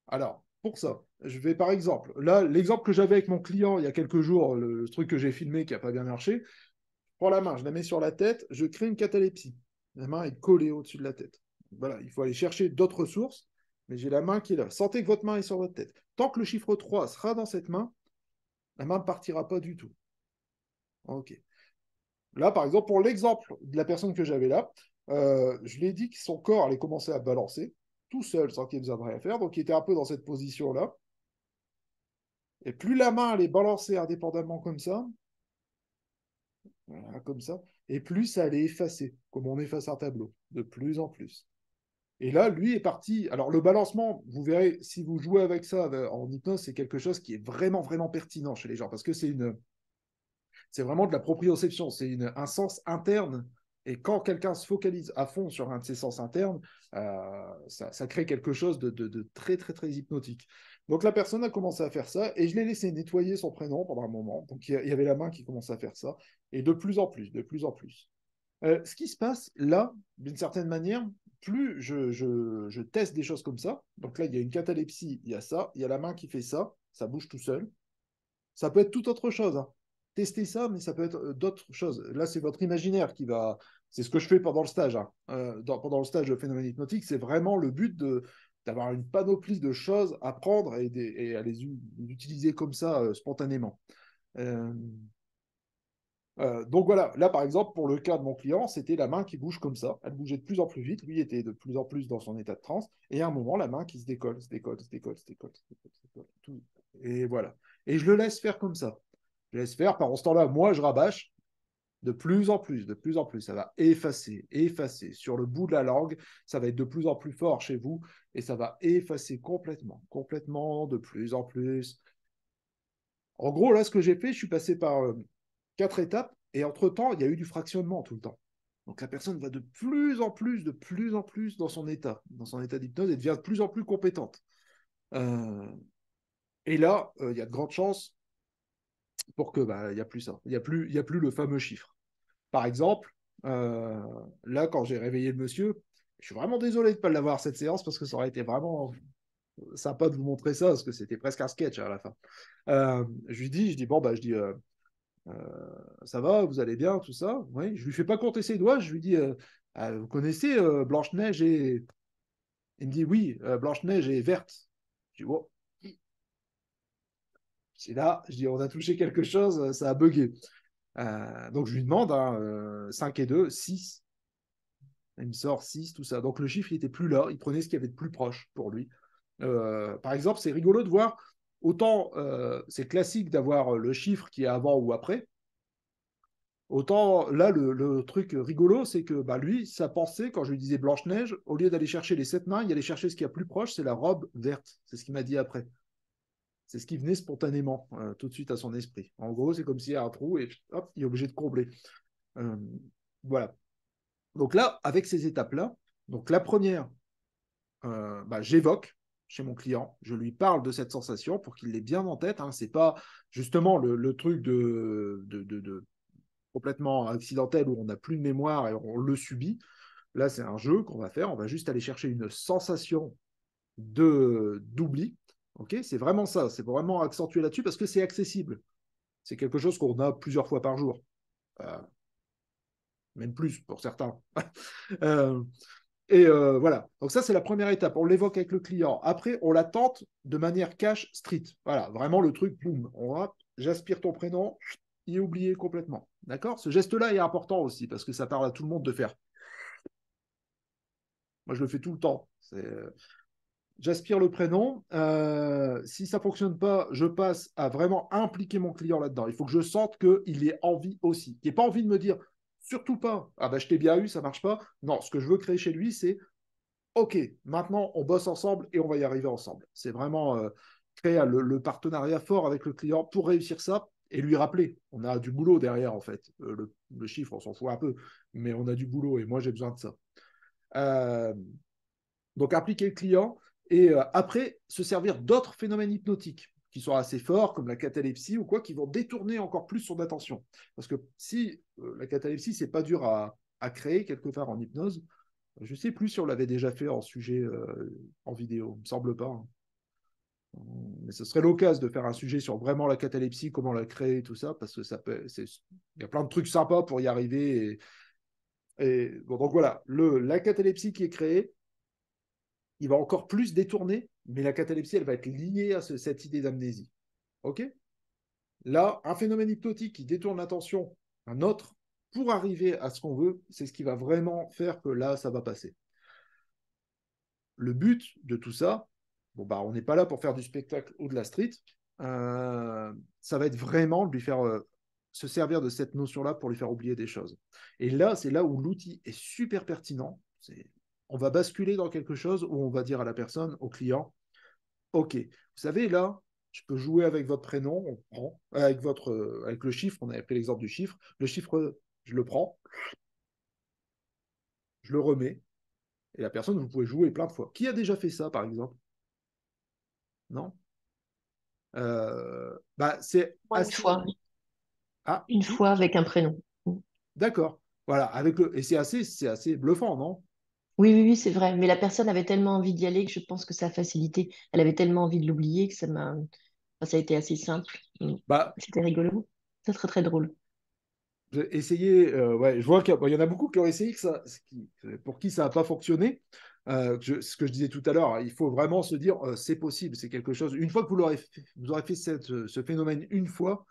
Alors, pour ça, je vais par exemple, là, l'exemple que j'avais avec mon client il y a quelques jours, le truc que j'ai filmé qui n'a pas bien marché, je prends la main, je la mets sur la tête, je crée une catalepsie. La main est collée au-dessus de la tête. Voilà, il faut aller chercher d'autres sources, mais j'ai la main qui est là. Sentez que votre main est sur votre tête. Tant que le chiffre 3 sera dans cette main, la main ne partira pas du tout. OK. Là, par exemple, pour l'exemple de la personne que j'avais là, je lui ai dit que son corps allait commencer à balancer, tout seul, sans qu'il ait besoin de rien faire. Donc, il était un peu dans cette position-là. Et plus la main allait balancer indépendamment comme ça, voilà, comme ça, et plus ça allait effacer, comme on efface un tableau, de plus en plus. Et là, lui est parti. Alors, le balancement, vous verrez, si vous jouez avec ça en hypnose, c'est quelque chose qui est vraiment, vraiment pertinent chez les gens, parce que c'est vraiment de la proprioception, c'est un sens interne. Et quand quelqu'un se focalise à fond sur un de ses sens internes, ça crée quelque chose de très, très, très hypnotique. Donc la personne a commencé à faire ça et je l'ai laissé nettoyer son prénom pendant un moment. Donc il y avait la main qui commençait à faire ça. Et de plus en plus, de plus en plus. Ce qui se passe là, d'une certaine manière, plus je teste des choses comme ça. Donc là, il y a une catalepsie, il y a ça, il y a la main qui fait ça bouge tout seul. Ça peut être toute autre chose. Hein. Tester ça, mais ça peut être d'autres choses. Là, c'est votre imaginaire qui va. C'est ce que je fais pendant le stage. Hein. Pendant le stage de phénomène hypnotique, c'est vraiment le but d'avoir une panoplie de choses à prendre et à les utiliser comme ça spontanément. Donc voilà, là par exemple, pour le cas de mon client, c'était la main qui bouge comme ça. Elle bougeait de plus en plus vite. Lui était de plus en plus dans son état de transe. Et à un moment, la main qui se décolle, se décolle, se décolle, se décolle, se décolle, se décolle. Tout. Et voilà. Et je le laisse faire comme ça. Je laisse faire. Pendant ce temps-là, moi, je rabâche de plus en plus, de plus en plus. Ça va effacer, effacer. Sur le bout de la langue, ça va être de plus en plus fort chez vous et ça va effacer complètement, complètement, de plus en plus. En gros, là, ce que j'ai fait, je suis passé par 4 étapes et entre-temps, il y a eu du fractionnement tout le temps. Donc la personne va de plus en plus, de plus en plus dans son état d'hypnose et devient de plus en plus compétente. Et là, il y a de grandes chances pour que il y a plus ça, il y a plus le fameux chiffre. Par exemple, là quand j'ai réveillé le monsieur, je suis vraiment désolé de ne pas l'avoir cette séance parce que ça aurait été vraiment sympa de vous montrer ça parce que c'était presque un sketch à la fin. Je dis bon ça va, vous allez bien, tout ça. Oui, je lui fais pas compter ses doigts, je lui dis vous connaissez Blanche-Neige et il me dit oui, Blanche-Neige est verte. Je dis oh. C'est là, je dis on a touché quelque chose, ça a bugué. Donc je lui demande 5 et 2, 6. Il me sort 6, tout ça. Donc le chiffre, il était plus là, il prenait ce qu'il y avait de plus proche pour lui. Par exemple, c'est rigolo de voir, autant c'est classique d'avoir le chiffre qui est avant ou après, autant là, le truc rigolo, c'est que lui, sa pensée, quand je lui disais Blanche-Neige, au lieu d'aller chercher les 7 nains, il allait chercher ce qui est plus proche, c'est la robe verte. C'est ce qu'il m'a dit après. C'est ce qui venait spontanément, tout de suite à son esprit. En gros, c'est comme s'il y a un trou et hop, il est obligé de combler. Voilà. Donc là, avec ces étapes-là, donc la première, j'évoque chez mon client, je lui parle de cette sensation pour qu'il l'ait bien en tête. Hein. C'est pas justement le truc de complètement accidentel où on n'a plus de mémoire et on le subit. Là, c'est un jeu qu'on va faire. On va juste aller chercher une sensation d'oubli. Okay, c'est vraiment ça. C'est vraiment accentué là-dessus parce que c'est accessible. C'est quelque chose qu'on a plusieurs fois par jour. Même plus pour certains. Voilà. Donc ça, c'est la première étape. On l'évoque avec le client. Après, on la tente de manière cash street. Voilà, vraiment le truc, boum. J'aspire ton prénom, il est oublié complètement. D'accord? Ce geste-là est important aussi parce que ça parle à tout le monde de faire. Moi, je le fais tout le temps. J'aspire le prénom. Si ça ne fonctionne pas, je passe à vraiment impliquer mon client là-dedans. Il faut que je sente qu'il ait envie aussi. Qu'il n'ait pas envie de me dire, surtout pas, ah ben je t'ai bien eu, ça ne marche pas. Non, ce que je veux créer chez lui, c'est, OK, maintenant on bosse ensemble et on va y arriver ensemble. C'est vraiment créer le partenariat fort avec le client pour réussir ça et lui rappeler. On a du boulot derrière, en fait. Le chiffre, on s'en fout un peu, mais on a du boulot et moi, j'ai besoin de ça. Donc, impliquer le client et après, se servir d'autres phénomènes hypnotiques qui sont assez forts, comme la catalepsie ou quoi, qui vont détourner encore plus son attention. Parce que si la catalepsie, c'est pas dur à créer quelque part en hypnose, je ne sais plus si on l'avait déjà fait en sujet en vidéo, il ne me semble pas. Hein. Mais ce serait l'occasion de faire un sujet sur vraiment la catalepsie, comment la créer, tout ça, parce que il y a plein de trucs sympas pour y arriver. Bon, donc voilà, la catalepsie qui est créée, il va encore plus détourner, mais la catalepsie, elle va être liée à cette idée d'amnésie. OK? Là, un phénomène hypnotique qui détourne l'attention, un autre, pour arriver à ce qu'on veut, c'est ce qui va vraiment faire que là, ça va passer. Le but de tout ça, bon, bah, on n'est pas là pour faire du spectacle ou de la street, ça va être vraiment de lui faire se servir de cette notion-là pour lui faire oublier des choses. Et là, c'est là où l'outil est super pertinent. On va basculer dans quelque chose où on va dire à la personne, au client, OK, vous savez, là, je peux jouer avec votre prénom, on prend, avec le chiffre, on avait pris l'exemple du chiffre, le chiffre, je le prends, je le remets, et la personne, vous pouvez jouer plein de fois. Qui a déjà fait ça, par exemple? Non? Bah, c'est Moi, une assez... fois. Ah, Une qui? fois avec un prénom. D'accord. Voilà, et c'est assez bluffant, non? Oui, oui, oui, c'est vrai. Mais la personne avait tellement envie d'y aller que je pense que ça a facilité. Elle avait tellement envie de l'oublier que ça a été assez simple. Bah, C'était rigolo. C'est très, très drôle. j'ai essayé, ouais, je vois qu'il y en a beaucoup qui ont essayé pour qui ça n'a pas fonctionné. Ce que je disais tout à l'heure, il faut vraiment se dire, c'est possible, c'est quelque chose. Une fois que vous aurez fait ce phénomène une fois,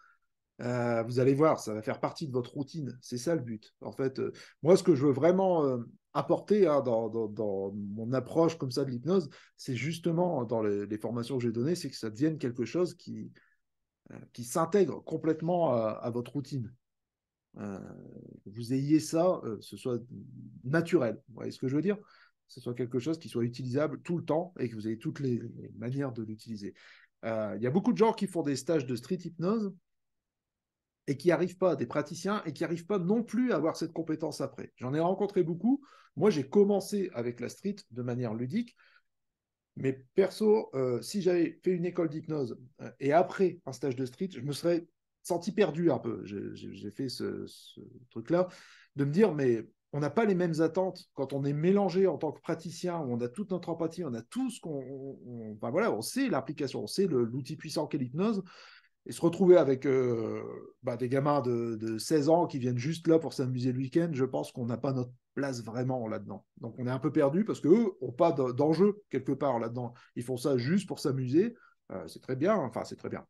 vous allez voir, ça va faire partie de votre routine. C'est ça le but. En fait, moi, ce que je veux vraiment apporter hein, dans mon approche comme ça de l'hypnose, c'est justement dans les formations que j'ai données, c'est que ça devienne quelque chose qui s'intègre complètement à votre routine. Vous ayez ça, ce soit naturel. Vous voyez ce que je veux dire? Que ce soit quelque chose qui soit utilisable tout le temps et que vous ayez toutes les manières de l'utiliser. Il y a beaucoup de gens qui font des stages de street hypnose et qui n'arrivent pas, des praticiens, et qui n'arrivent pas non plus à avoir cette compétence après. J'en ai rencontré beaucoup. Moi, j'ai commencé avec la street de manière ludique, mais perso, si j'avais fait une école d'hypnose et après un stage de street, je me serais senti perdu un peu. J'ai fait ce truc-là, de me dire, mais on n'a pas les mêmes attentes quand on est mélangé en tant que praticien, où on a toute notre empathie, on a tout ce enfin voilà, on sait l'application, on sait l'outil puissant qu'est l'hypnose, et se retrouver avec des gamins de 16 ans qui viennent juste là pour s'amuser le week-end, je pense qu'on n'a pas notre place vraiment là-dedans. Donc on est un peu perdu parce qu'eux n'ont pas d'enjeu quelque part là-dedans. Ils font ça juste pour s'amuser. C'est très bien, enfin c'est très bien.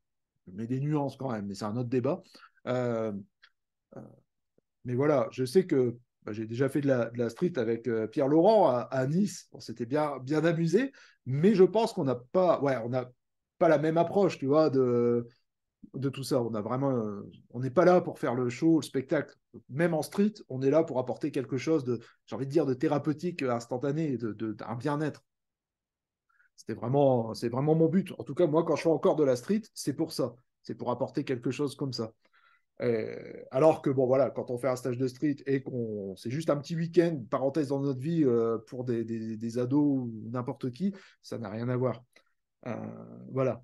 Mais des nuances quand même, mais c'est un autre débat. Euh, mais voilà, je sais que j'ai déjà fait de la street avec Pierre Laurent à Nice. On s'était bien amusé, mais je pense qu'on n'a pas, ouais, on n'a pas la même approche, tu vois, de tout ça. On n'est pas là pour faire le show, le spectacle. Même en street, on est là pour apporter quelque chose j'ai envie de dire, de thérapeutique instantané, d'un bien-être. C'est vraiment mon but. En tout cas, moi, quand je fais encore de la street, c'est pour ça. C'est pour apporter quelque chose comme ça. Alors que, bon, voilà, quand on fait un stage de street et c'est juste un petit week-end, parenthèse dans notre vie, pour des ados ou n'importe qui, ça n'a rien à voir. Voilà.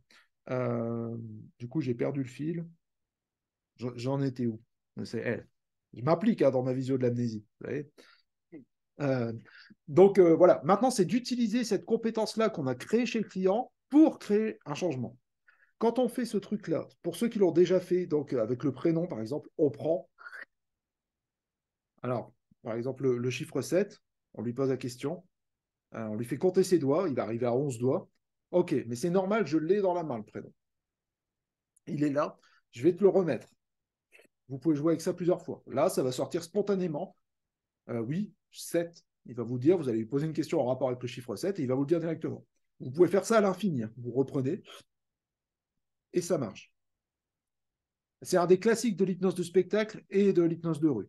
Du coup, j'ai perdu le fil. J'en étais où? Je m'applique hein, dans ma visio de l'amnésie. Vous savez donc voilà, maintenant c'est d'utiliser cette compétence-là qu'on a créée chez le client pour créer un changement. quand on fait ce truc-là, pour ceux qui l'ont déjà fait, donc avec le prénom, par exemple, on prend, alors, par exemple, le chiffre 7, on lui pose la question, on lui fait compter ses doigts, il va arriver à 11 doigts. Ok, mais c'est normal, je l'ai dans la main, le prénom. Il est là, je vais te le remettre. Vous pouvez jouer avec ça plusieurs fois. Là, ça va sortir spontanément. Oui, 7. Il va vous dire, vous allez lui poser une question en rapport avec le chiffre 7 et il va vous le dire directement. Vous pouvez faire ça à l'infini. Hein. Vous reprenez et ça marche. C'est un des classiques de l'hypnose de spectacle et de l'hypnose de rue.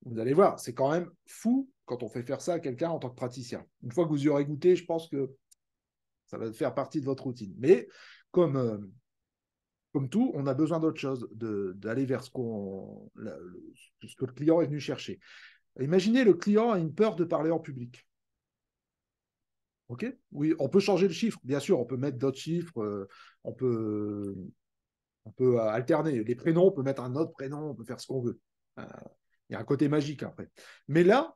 Vous allez voir, c'est quand même fou quand on fait faire ça à quelqu'un en tant que praticien. Une fois que vous y aurez goûté, je pense que ça va faire partie de votre routine. Mais comme tout, on a besoin d'autre chose, d'aller vers ce que le client est venu chercher. Imaginez, le client a une peur de parler en public. OK? Oui, on peut changer le chiffre, bien sûr, on peut mettre d'autres chiffres, on peut alterner. Les prénoms, on peut mettre un autre prénom, on peut faire ce qu'on veut. Il y a un côté magique après. Mais là,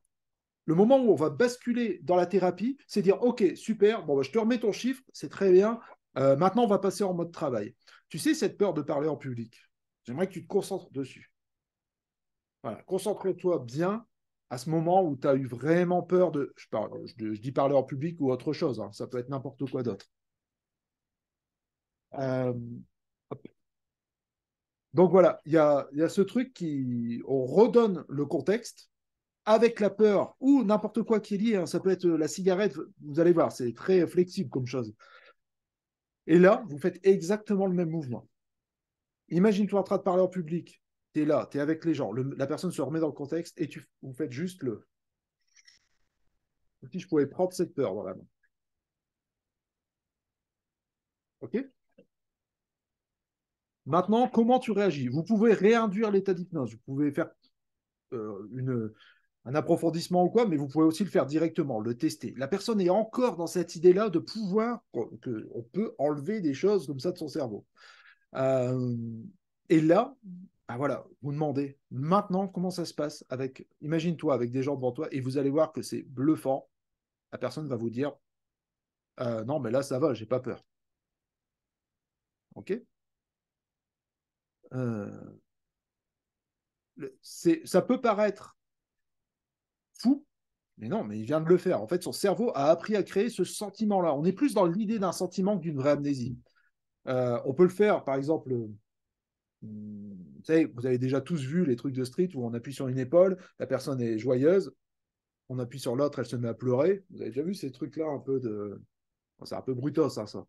le moment où on va basculer dans la thérapie, c'est dire, OK, super, bon, bah, je te remets ton chiffre, c'est très bien. Maintenant, on va passer en mode travail. Tu sais, cette peur de parler en public, j'aimerais que tu te concentres dessus. Voilà, concentre-toi bien à ce moment où tu as eu vraiment peur de... Je dis parler en public ou autre chose, hein, ça peut être n'importe quoi d'autre. Euh, donc voilà, il y a ce truc qui... On redonne le contexte avec la peur ou n'importe quoi qui est lié. Hein, ça peut être la cigarette, vous allez voir, c'est très flexible comme chose. Et là, vous faites exactement le même mouvement. Imagine-toi en train de parler en public. Tu es là, tu es avec les gens. La personne se remet dans le contexte et vous faites juste le... Si je pouvais prendre cette peur dans la main. OK? Maintenant, comment tu réagis? Vous pouvez réinduire l'état d'hypnose. Vous pouvez faire un approfondissement ou quoi, mais vous pouvez aussi le faire directement, le tester. La personne est encore dans cette idée-là de pouvoir, qu'on peut enlever des choses comme ça de son cerveau. Et là, ben voilà, vous demandez maintenant comment ça se passe avec, imagine-toi avec des gens devant toi et vous allez voir que c'est bluffant. La personne va vous dire non, mais là ça va, j'ai pas peur. OK? Ça peut paraître fou, mais non, mais il vient de le faire. En fait, son cerveau a appris à créer ce sentiment-là. On est plus dans l'idée d'un sentiment que d'une vraie amnésie. On peut le faire, par exemple, vous savez, vous avez déjà tous vu les trucs de street où on appuie sur une épaule, la personne est joyeuse, on appuie sur l'autre, elle se met à pleurer. Vous avez déjà vu ces trucs-là un peu de... C'est un peu brutos, hein, ça.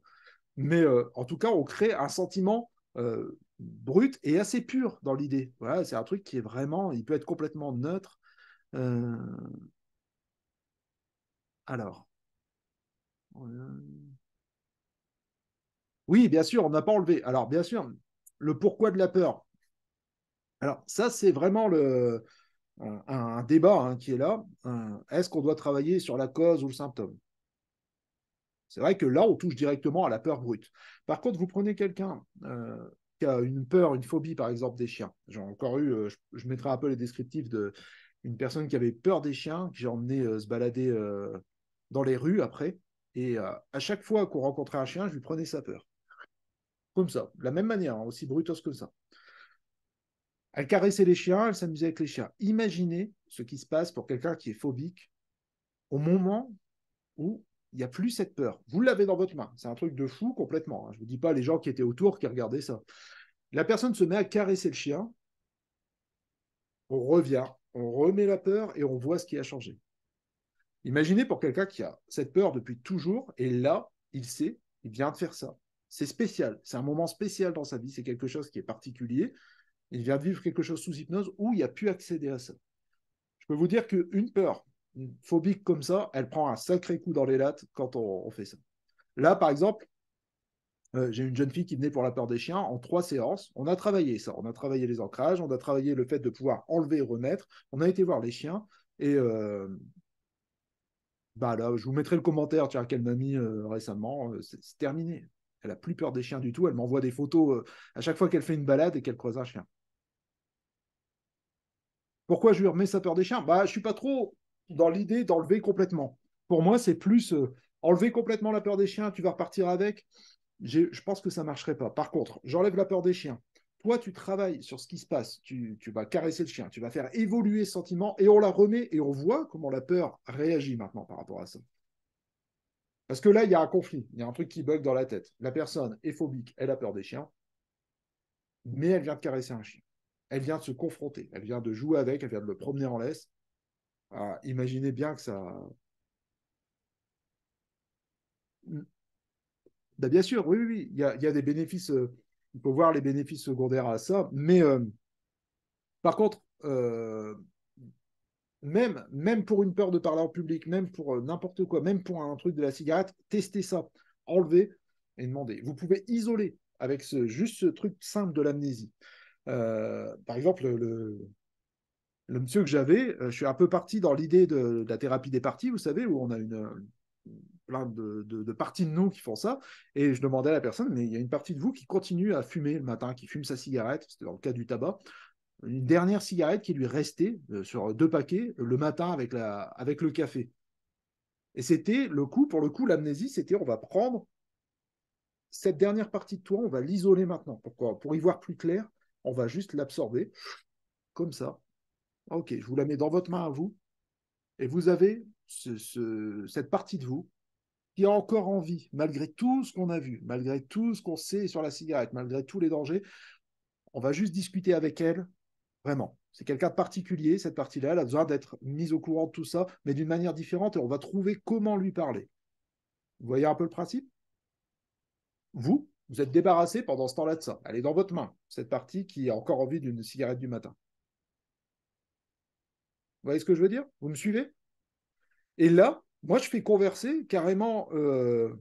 Mais en tout cas, on crée un sentiment brut et assez pur dans l'idée. Voilà, c'est un truc qui est vraiment... Il peut être complètement neutre. Euh, Alors... Oui, bien sûr, on n'a pas enlevé. Alors, bien sûr, le pourquoi de la peur. Alors, ça, c'est vraiment un débat hein, qui est là. Est-ce qu'on doit travailler sur la cause ou le symptôme? C'est vrai que là, on touche directement à la peur brute. Par contre, vous prenez quelqu'un qui a une peur, une phobie, par exemple, des chiens. J'ai encore eu, je mettrai un peu les descriptifs d'une personne qui avait peur des chiens, que j'ai emmené se balader dans les rues après. Et à chaque fois qu'on rencontrait un chien, je lui prenais sa peur. Comme ça, de la même manière, hein, aussi brutos que ça. Elle caressait les chiens, elle s'amusait avec les chiens. Imaginez ce qui se passe pour quelqu'un qui est phobique au moment où il n'y a plus cette peur. Vous l'avez dans votre main. C'est un truc de fou complètement. Je ne vous dis pas les gens qui étaient autour qui regardaient ça. La personne se met à caresser le chien. On revient, on remet la peur et on voit ce qui a changé. Imaginez pour quelqu'un qui a cette peur depuis toujours et là, il sait, il vient de faire ça. C'est spécial. C'est un moment spécial dans sa vie. C'est quelque chose qui est particulier. Il vient de vivre quelque chose sous hypnose où il a pu accéder à ça. Je peux vous dire qu'une peur, une phobique comme ça, elle prend un sacré coup dans les lattes quand on fait ça. Là, par exemple, j'ai une jeune fille qui venait pour la peur des chiens en 3 séances. On a travaillé ça. On a travaillé les ancrages, on a travaillé le fait de pouvoir enlever et remettre. On a été voir les chiens et bah là, je vous mettrai le commentaire qu'elle m'a mis récemment. C'est terminé. Elle n'a plus peur des chiens du tout. Elle m'envoie des photos à chaque fois qu'elle fait une balade et qu'elle croise un chien. Pourquoi je lui remets sa peur des chiens? Bah, je ne suis pas trop dans l'idée d'enlever complètement. Pour moi, c'est plus enlever complètement la peur des chiens, tu vas repartir avec. je pense que ça ne marcherait pas. Par contre, j'enlève la peur des chiens. Toi, tu travailles sur ce qui se passe, tu vas caresser le chien, tu vas faire évoluer ce sentiment et on la remet et on voit comment la peur réagit maintenant par rapport à ça. Parce que là, il y a un conflit, il y a un truc qui bug dans la tête. La personne est phobique, elle a peur des chiens, mais elle vient de caresser un chien. Elle vient de se confronter, elle vient de jouer avec, elle vient de le promener en laisse. Ah, imaginez bien que ça... Ben, bien sûr, oui, oui, oui. Il y a des bénéfices, il faut voir les bénéfices secondaires à ça, mais par contre, même pour une peur de parler en public, même pour n'importe quoi, même pour un truc de la cigarette, testez ça, enlevez et demandez. Vous pouvez isoler avec juste ce truc simple de l'amnésie. Par exemple, le monsieur que j'avais, je suis un peu parti dans l'idée de la thérapie des parties, vous savez, où on a plein de parties de nous qui font ça, et je demandais à la personne, mais il y a une partie de vous qui continue à fumer le matin, qui fume sa cigarette, c'était dans le cas du tabac, une dernière cigarette qui lui restait sur 2 paquets le matin avec le café. Et c'était pour le coup, l'amnésie, c'était on va prendre cette dernière partie de toi, on va l'isoler maintenant. Pourquoi? Pour y voir plus clair, on va juste l'absorber, comme ça. Ok, je vous la mets dans votre main à vous, et vous avez cette partie de vous qui a encore envie, malgré tout ce qu'on a vu, malgré tout ce qu'on sait sur la cigarette, malgré tous les dangers. On va juste discuter avec elle. Vraiment, c'est quelqu'un de particulier, cette partie-là, elle a besoin d'être mise au courant de tout ça, mais d'une manière différente, et on va trouver comment lui parler. Vous voyez un peu le principe? Vous êtes débarrassé pendant ce temps-là de ça. Elle est dans votre main, cette partie qui a encore envie d'une cigarette du matin. Vous voyez ce que je veux dire? Vous me suivez? Et là, moi, je fais converser carrément le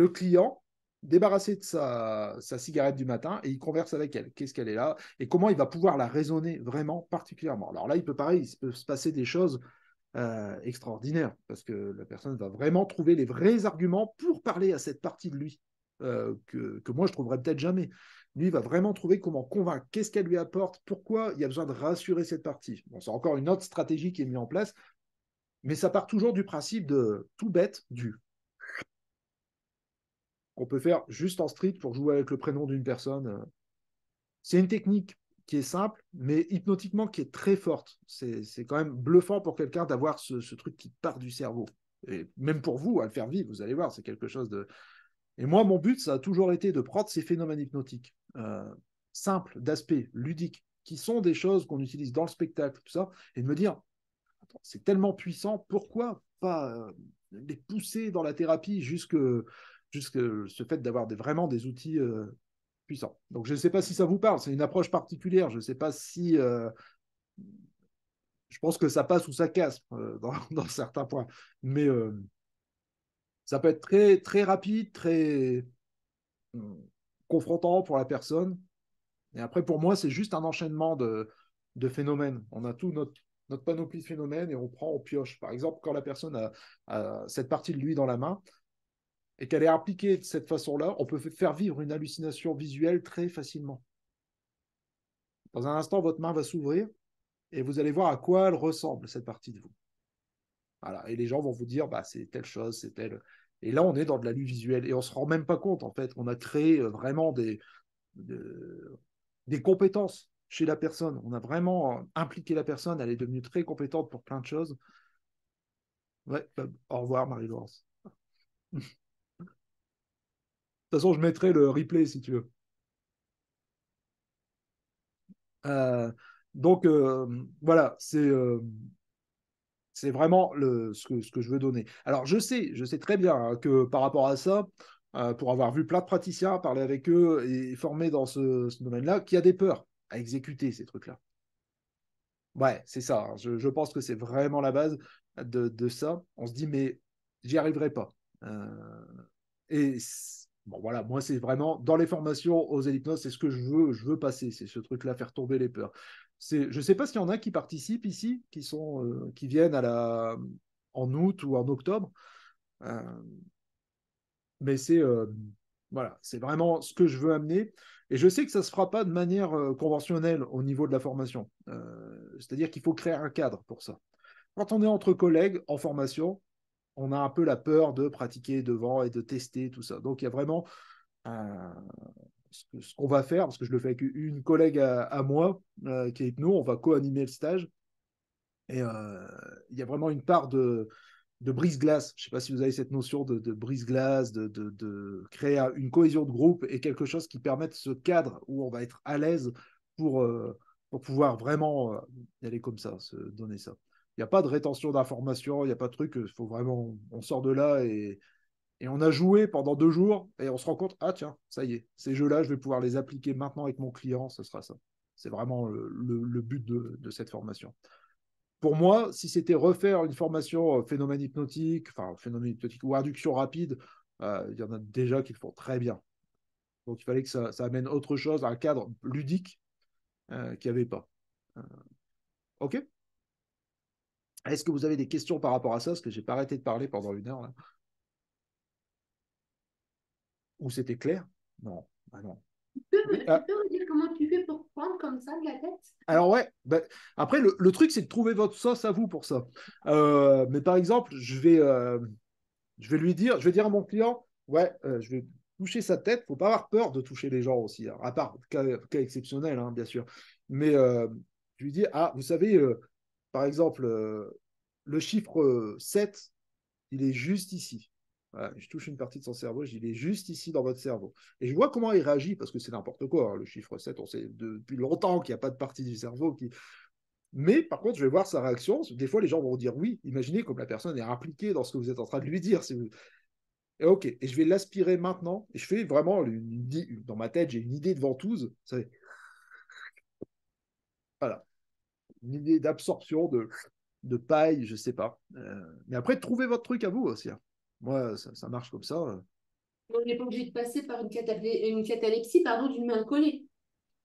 client débarrassé de sa cigarette du matin et il converse avec elle. Qu'est-ce qu'elle est là et comment il va pouvoir la raisonner vraiment particulièrement. Alors là, il peut se passer des choses extraordinaires parce que la personne va vraiment trouver les vrais arguments pour parler à cette partie de lui que moi je trouverais peut-être jamais. Lui, il va vraiment trouver comment convaincre, qu'est-ce qu'elle lui apporte, pourquoi il y a besoin de rassurer cette partie. Bon, c'est encore une autre stratégie qui est mise en place, mais ça part toujours du principe de tout bête, qu'on peut faire juste en street pour jouer avec le prénom d'une personne. C'est une technique qui est simple, mais hypnotiquement qui est très forte. C'est quand même bluffant pour quelqu'un d'avoir ce truc qui part du cerveau. Et même pour vous, à le faire vivre, vous allez voir, c'est quelque chose de... Et moi, mon but, ça a toujours été de prendre ces phénomènes hypnotiques simples, d'aspect, ludiques, qui sont des choses qu'on utilise dans le spectacle, tout ça, et de me dire, c'est tellement puissant, pourquoi pas les pousser dans la thérapie jusque ce fait d'avoir vraiment des outils puissants. Donc je ne sais pas si ça vous parle, c'est une approche particulière, je ne sais pas si... je pense que ça passe ou ça casse dans certains points, mais ça peut être très, très rapide, très confrontant pour la personne. Et après, pour moi, c'est juste un enchaînement de phénomènes. On a tout notre panoplie de phénomènes et on pioche. Par exemple, quand la personne a cette partie de lui dans la main et qu'elle est appliquée de cette façon-là, on peut faire vivre une hallucination visuelle très facilement. Dans un instant, votre main va s'ouvrir et vous allez voir à quoi elle ressemble, cette partie de vous. Voilà. Et les gens vont vous dire, bah, c'est telle chose, c'est telle... Et là, on est dans de la vue visuelle et on ne se rend même pas compte, en fait, qu'on a créé vraiment des compétences chez la personne. On a vraiment impliqué la personne, elle est devenue très compétente pour plein de choses. Ouais, au revoir Marie-Laurence. De toute façon, je mettrai le replay si tu veux. Euh, donc, voilà, c'est vraiment ce que je veux donner. Alors, je sais très bien hein, que par rapport à ça, pour avoir vu plein de praticiens, parler avec eux et formés dans ce domaine-là, qu'il y a des peurs à exécuter ces trucs-là. Ouais, c'est ça. Hein. Je pense que c'est vraiment la base de ça. On se dit, mais j'y arriverai pas. Et bon, voilà, moi, c'est vraiment dans les formations aux hypnoses, c'est ce que je veux passer, c'est ce truc-là, faire tomber les peurs. Je ne sais pas s'il y en a qui participent ici, qui viennent en août ou en octobre, euh, mais voilà, c'est vraiment ce que je veux amener. Et je sais que ça ne se fera pas de manière conventionnelle au niveau de la formation. C'est-à-dire qu'il faut créer un cadre pour ça. Quand on est entre collègues en formation, on a un peu la peur de pratiquer devant et de tester tout ça. Donc, il y a vraiment ce qu'on va faire, parce que je le fais avec une collègue à moi, qui est hypno, on va co-animer le stage. Et il y a vraiment une part de brise-glace. Je ne sais pas si vous avez cette notion de brise-glace, de créer une cohésion de groupe et quelque chose qui permette ce cadre où on va être à l'aise pour, pour pouvoir vraiment y aller comme ça, se donner ça. Il n'y a pas de rétention d'informations, il n'y a pas de truc, il faut vraiment, on sort de là et on a joué pendant 2 jours et on se rend compte, ah tiens, ça y est, ces jeux-là, je vais pouvoir les appliquer maintenant avec mon client, ce sera ça. C'est vraiment le but de cette formation. Pour moi, si c'était refaire une formation phénomène hypnotique, enfin phénomène hypnotique ou induction rapide, il y en a déjà qui le font très bien. Donc il fallait que ça amène autre chose, un cadre ludique qu'il n'y avait pas. Ok. Est-ce que vous avez des questions par rapport à ça? Parce que j'ai pas arrêté de parler pendant 1 heure. Là. Ou c'était clair? Non. Ah non. Oui, Tu peux me dire comment tu fais pour prendre comme ça de la tête? alors ouais, bah, après le truc c'est de trouver votre sauce à vous pour ça. Mais par exemple, je vais lui dire, je vais dire à mon client, ouais, je vais toucher sa tête. Faut pas avoir peur de toucher les gens aussi, hein, à part cas exceptionnel, hein, bien sûr. Mais je lui dis, ah, vous savez, par exemple, le chiffre 7, il est juste ici. Voilà, je touche une partie de son cerveau, je dis, il est juste ici dans votre cerveau. Et je vois comment il réagit, parce que c'est n'importe quoi. Hein, le chiffre 7, on sait depuis longtemps qu'il n'y a pas de partie du cerveau qui. Mais par contre, je vais voir sa réaction. Des fois, les gens vont dire oui. Imaginez comme la personne est impliquée dans ce que vous êtes en train de lui dire. Et ok, et je vais l'aspirer maintenant. Et je fais vraiment dans ma tête, j'ai une idée de ventouse. Vous savez. Voilà, une idée d'absorption de paille, je sais pas. Mais après, trouvez votre truc à vous aussi. Hein. Moi, ça marche comme ça. On n'est pas obligé de passer par une catalepsie, pardon, d'une main collée.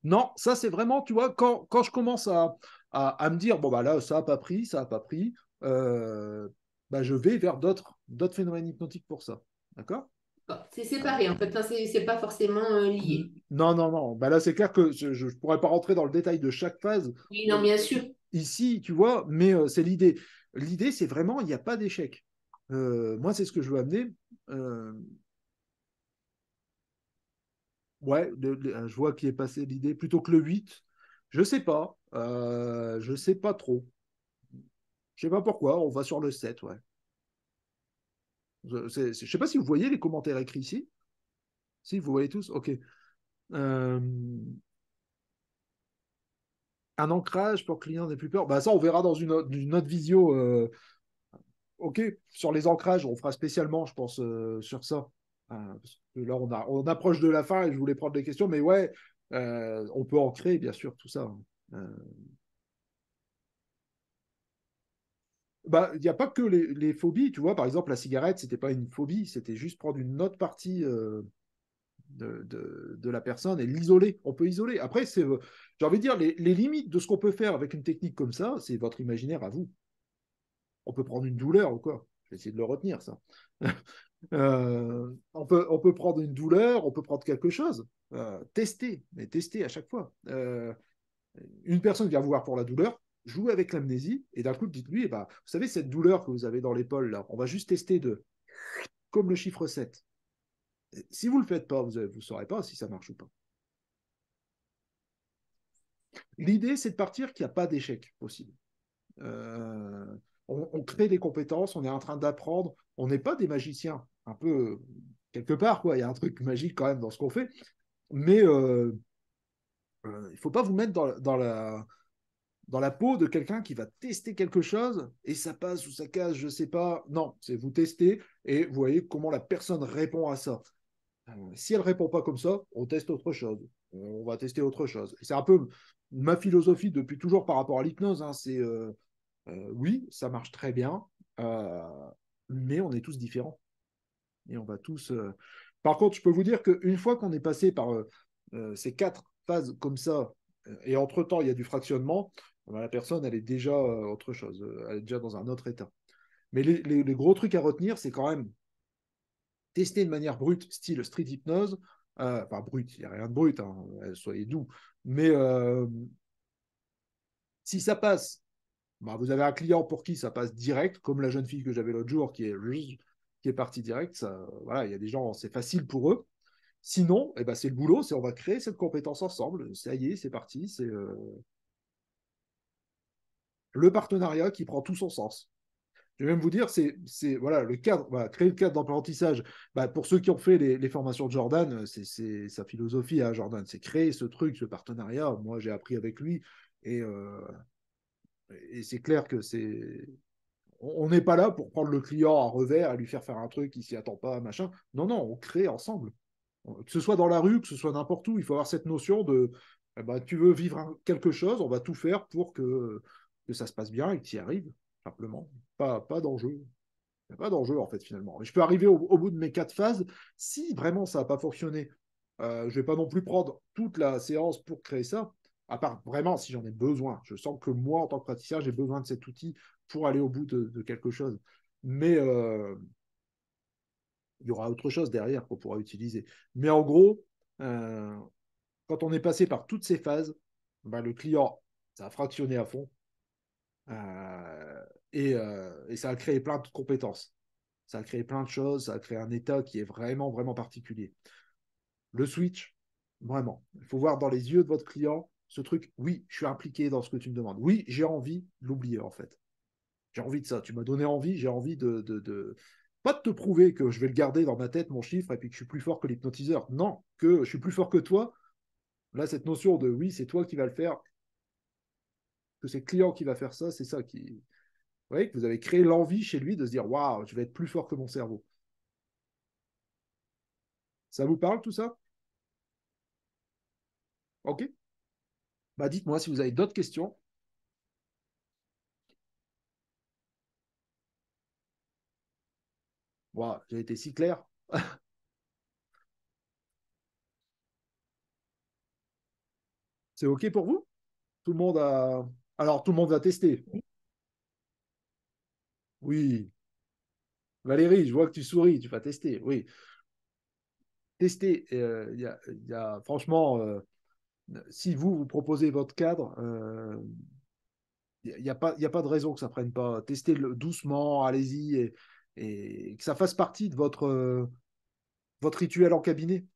Non, ça c'est vraiment, tu vois, quand je commence à me dire, bon, bah là, ça n'a pas pris, ça n'a pas pris, bah, je vais vers d'autres phénomènes hypnotiques pour ça. D'accord? Bon, c'est séparé en fait, enfin, c'est pas forcément lié. Non, non, non. Bah là, c'est clair que je ne pourrais pas rentrer dans le détail de chaque phase Oui, non, bien sûr. ici, tu vois, mais c'est l'idée. L'idée, c'est vraiment, il n'y a pas d'échec. Moi, c'est ce que je veux amener. Ouais, je vois qui est passé l'idée. Plutôt que le 8, je sais pas. Je sais pas trop. Je sais pas pourquoi, on va sur le 7, ouais. Je sais pas si vous voyez les commentaires écrits ici. Si, vous voyez tous? Ok. Euh, un ancrage pour que le client n'ait plus peur. Bah, ça, on verra dans une autre visio. Ok, sur les ancrages, on fera spécialement, je pense, sur ça. Parce que là, on approche de la fin et je voulais prendre des questions, mais ouais, on peut ancrer, bien sûr, tout ça. Hein. Bah, il n'y a pas que les phobies, tu vois. Par exemple, la cigarette, c'était pas une phobie, c'était juste prendre une autre partie de la personne et l'isoler. On peut isoler. Après, j'ai envie de dire, les limites de ce qu'on peut faire avec une technique comme ça, c'est votre imaginaire à vous. On peut prendre une douleur ou quoi. Je vais essayer de le retenir, ça. On peut prendre une douleur, on peut prendre quelque chose. Tester, mais tester à chaque fois. Une personne vient vous voir pour la douleur, jouez avec l'amnésie, et d'un coup, dites-lui, eh ben, vous savez, cette douleur que vous avez dans l'épaule, là, on va juste tester comme le chiffre 7. Si vous ne le faites pas, vous ne saurez pas si ça marche ou pas. L'idée, c'est de partir qu'il n'y a pas d'échec possible. On crée des compétences, on est en train d'apprendre, on n'est pas des magiciens, un peu quelque part, quoi. Il y a un truc magique quand même dans ce qu'on fait, mais il ne faut pas vous mettre dans la peau de quelqu'un qui va tester quelque chose et ça passe ou ça casse, je ne sais pas. Non, c'est vous tester et vous voyez comment la personne répond à ça. Si elle ne répond pas comme ça, on teste autre chose. On va tester autre chose. C'est un peu ma philosophie depuis toujours par rapport à l'hypnose. Hein, c'est oui, ça marche très bien, euh, mais on est tous différents. Et on va tous. Par contre, je peux vous dire qu'une fois qu'on est passé par ces 4 phases comme ça, et entre-temps, il y a du fractionnement, la personne, elle est déjà autre chose. Elle est déjà dans un autre état. Mais les gros trucs à retenir, c'est quand même tester de manière brute, style street hypnose. Enfin, brute, il n'y a rien de brut, hein, soyez doux. Mais si ça passe, Bah, vous avez un client pour qui ça passe direct, comme la jeune fille que j'avais l'autre jour qui est partie direct. Ça, voilà, il y a des gens, c'est facile pour eux. Sinon, eh ben, c'est le boulot, c'est on va créer cette compétence ensemble. Ça y est, c'est parti. C'est le partenariat qui prend tout son sens. Je vais même vous dire, c'est voilà, le cadre, voilà, créer le cadre d'apprentissage. Bah, pour ceux qui ont fait les formations de Jordan, c'est sa philosophie à Jordan, c'est créer ce truc, ce partenariat. Moi, j'ai appris avec lui et, euh, et c'est clair que c'est. On n'est pas là pour prendre le client à revers et lui faire un truc qui s'y attend pas, machin. Non, non, on crée ensemble. Que ce soit dans la rue, que ce soit n'importe où, il faut avoir cette notion de eh ben, tu veux vivre quelque chose, on va tout faire pour que ça se passe bien et que tu y arrives, simplement. Pas d'enjeu. Il n'y a pas d'enjeu, en fait, finalement. Et je peux arriver au bout de mes 4 phases. Si vraiment ça n'a pas fonctionné, je ne vais pas non plus prendre toute la séance pour créer ça, à part vraiment si j'en ai besoin. Je sens que moi, en tant que praticien, j'ai besoin de cet outil pour aller au bout de quelque chose. Mais il y aura autre chose derrière qu'on pourra utiliser. Mais en gros, euh, quand on est passé par toutes ces phases, ben, le client, ça a fractionné à fond euh, et ça a créé plein de compétences. Ça a créé plein de choses, ça a créé un état qui est vraiment, vraiment particulier. Le switch, vraiment. Il faut voir dans les yeux de votre client ce truc. Oui, je suis impliqué dans ce que tu me demandes. Oui, j'ai envie de l'oublier, en fait. J'ai envie de ça. Tu m'as donné envie, j'ai envie pas de te prouver que je vais le garder dans ma tête, mon chiffre, et puis que je suis plus fort que l'hypnotiseur. Non, que je suis plus fort que toi. Là, cette notion de oui, c'est toi qui vas le faire, que c'est le client qui va faire ça, c'est ça qui. Vous voyez, que vous avez créé l'envie chez lui de se dire waouh, je vais être plus fort que mon cerveau. Ça vous parle tout ça? Ok. Bah, dites-moi si vous avez d'autres questions. Waouh, j'ai été si clair. C'est ok pour vous? Tout le monde a. Alors, tout le monde va tester. Oui. Valérie, je vois que tu souris, tu vas tester. Oui. Tester. Franchement, si vous proposez votre cadre, il n'y a pas de raison que ça ne prenne pas. Testez -le doucement, allez-y, et que ça fasse partie de votre rituel en cabinet.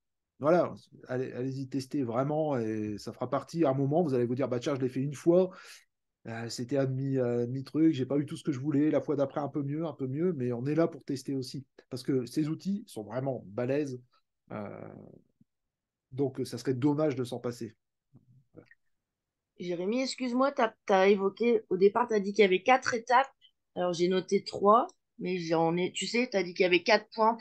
Voilà, allez-y tester vraiment, et ça fera partie. À un moment, vous allez vous dire, bah tiens, je l'ai fait une fois, c'était un demi-truc, j'ai pas eu tout ce que je voulais. La fois d'après, un peu mieux, mais on est là pour tester aussi. Parce que ces outils sont vraiment balèzes. Euh, donc, ça serait dommage de s'en passer. Jérémy, excuse-moi, t'as évoqué, au départ, tu as dit qu'il y avait 4 étapes. Alors, j'ai noté 3, mais tu sais, tu as dit qu'il y avait 4 points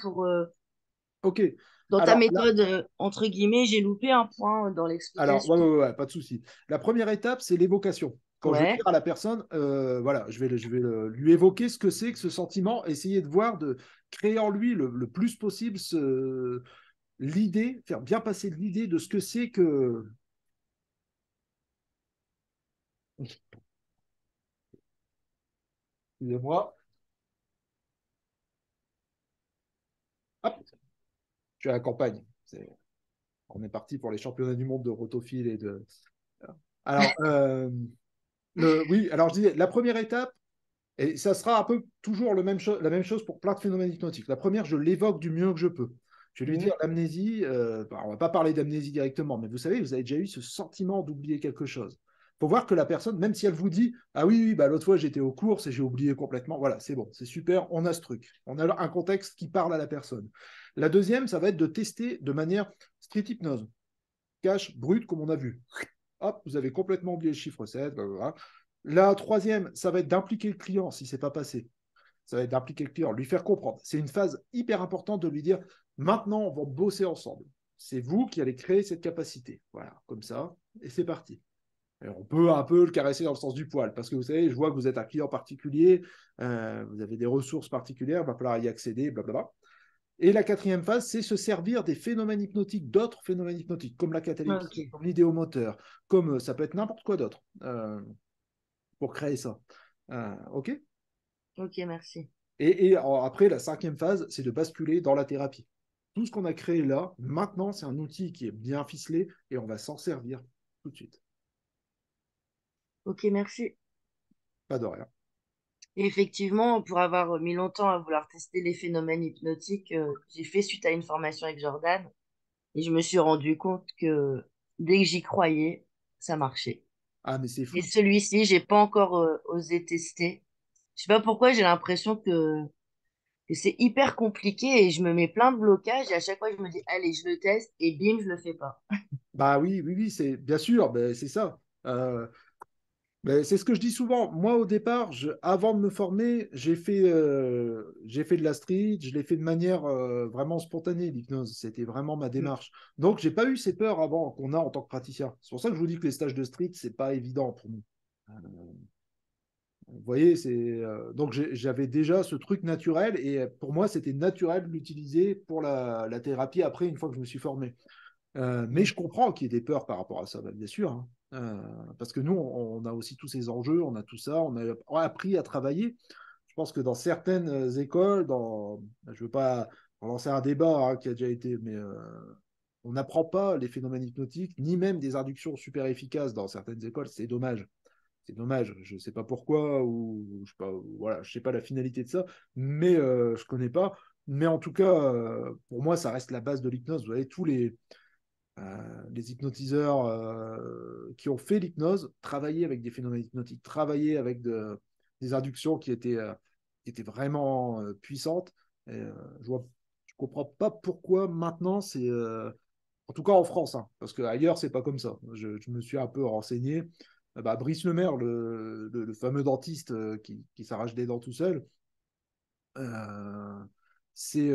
Ok. dans ta Alors, là, méthode, entre guillemets, j'ai loupé un point dans alors, l'explication. ouais, pas de souci. La première étape, c'est l'évocation. Quand je vais Ouais. dire à la personne, voilà, lui évoquer ce que c'est que ce sentiment, essayer de voir, de créer en lui le plus possible l'idée, faire bien passer l'idée de ce que c'est que. Excusez-moi. Hop, je suis à la campagne. On est parti pour les championnats du monde de rotophile et de. Alors, oui, alors je disais, la première étape, et ça sera un peu toujours la même chose pour plein de phénomènes hypnotiques. La première, je l'évoque du mieux que je peux. Je vais lui dire l'amnésie, on ne va pas parler d'amnésie directement, mais vous savez, vous avez déjà eu ce sentiment d'oublier quelque chose. Il faut voir que la personne, même si elle vous dit ah oui, oui, bah, l'autre fois j'étais aux courses et j'ai oublié complètement, voilà, c'est bon, c'est super, on a ce truc. On a un contexte qui parle à la personne. La deuxième, ça va être de tester de manière street hypnose, cache, brute, comme on a vu. Hop, vous avez complètement oublié le chiffre 7. Blablabla. La troisième, ça va être d'impliquer le client si ce n'est pas passé. Ça va être d'impliquer le client, lui faire comprendre. C'est une phase hyper importante de lui dire maintenant, on va bosser ensemble. C'est vous qui allez créer cette capacité. Voilà, comme ça, et c'est parti. Et on peut un peu le caresser dans le sens du poil, parce que vous savez, je vois que vous êtes un client particulier, vous avez des ressources particulières, il va falloir y accéder, blablabla. Et la quatrième phase, c'est se servir des phénomènes hypnotiques, d'autres phénomènes hypnotiques, comme la catalepsie, Ok, comme l'idéomoteur, comme ça peut être n'importe quoi d'autre, pour créer ça. OK. ok, merci. Et après, la cinquième phase, c'est de basculer dans la thérapie. Tout ce qu'on a créé là, maintenant, c'est un outil qui est bien ficelé et on va s'en servir tout de suite. Ok, merci. Pas de rien. Et effectivement, pour avoir mis longtemps à vouloir tester les phénomènes hypnotiques, j'ai fait suite à une formation avec Jordan et je me suis rendu compte que dès que j'y croyais, ça marchait. Ah, mais c'est Et fou. celui-ci, j'ai pas encore osé tester. Je sais pas pourquoi, j'ai l'impression que c'est hyper compliqué et je me mets plein de blocages et à chaque fois, je me dis, allez, je le teste et bim, je le fais pas. Bah oui, oui, oui, c'est bien sûr, ben, c'est ça. Ben, c'est ce que je dis souvent. Moi, au départ, avant de me former, j'ai fait de la street, je l'ai fait de manière vraiment spontanée, l'hypnose. C'était vraiment ma Mm. démarche. Donc, j'ai pas eu ces peurs avant qu'on a en tant que praticien. C'est pour ça que je vous dis que les stages de street, c'est pas évident pour nous. Euh, Vous voyez, donc j'avais déjà ce truc naturel et pour moi, c'était naturel de l'utiliser pour la thérapie après, une fois que je me suis formé. Mais Mm. je comprends qu'il y ait des peurs par rapport à ça, bah, bien sûr, hein. Parce que nous, on a aussi tous ces enjeux, on a tout ça, on a appris à travailler. Je pense que dans certaines écoles, je ne veux pas lancer un débat hein, qui a déjà été, mais on n'apprend pas les phénomènes hypnotiques, ni même des inductions super efficaces dans certaines écoles. C'est dommage. C'est dommage. Je ne sais pas pourquoi, ou je sais pas, voilà, je sais pas la finalité de ça, mais je ne connais pas. Mais en tout cas, pour moi, ça reste la base de l'hypnose. Vous voyez, tous les hypnotiseurs qui ont fait l'hypnose travaillaient avec des phénomènes hypnotiques, travaillaient avec des inductions qui étaient vraiment puissantes. Et, je comprends pas pourquoi maintenant en tout cas en France, hein, parce qu'ailleurs c'est pas comme ça. Je me suis un peu renseigné. Bah, Brice Lemaire, le fameux dentiste qui s'arrache des dents tout seul, euh, c'est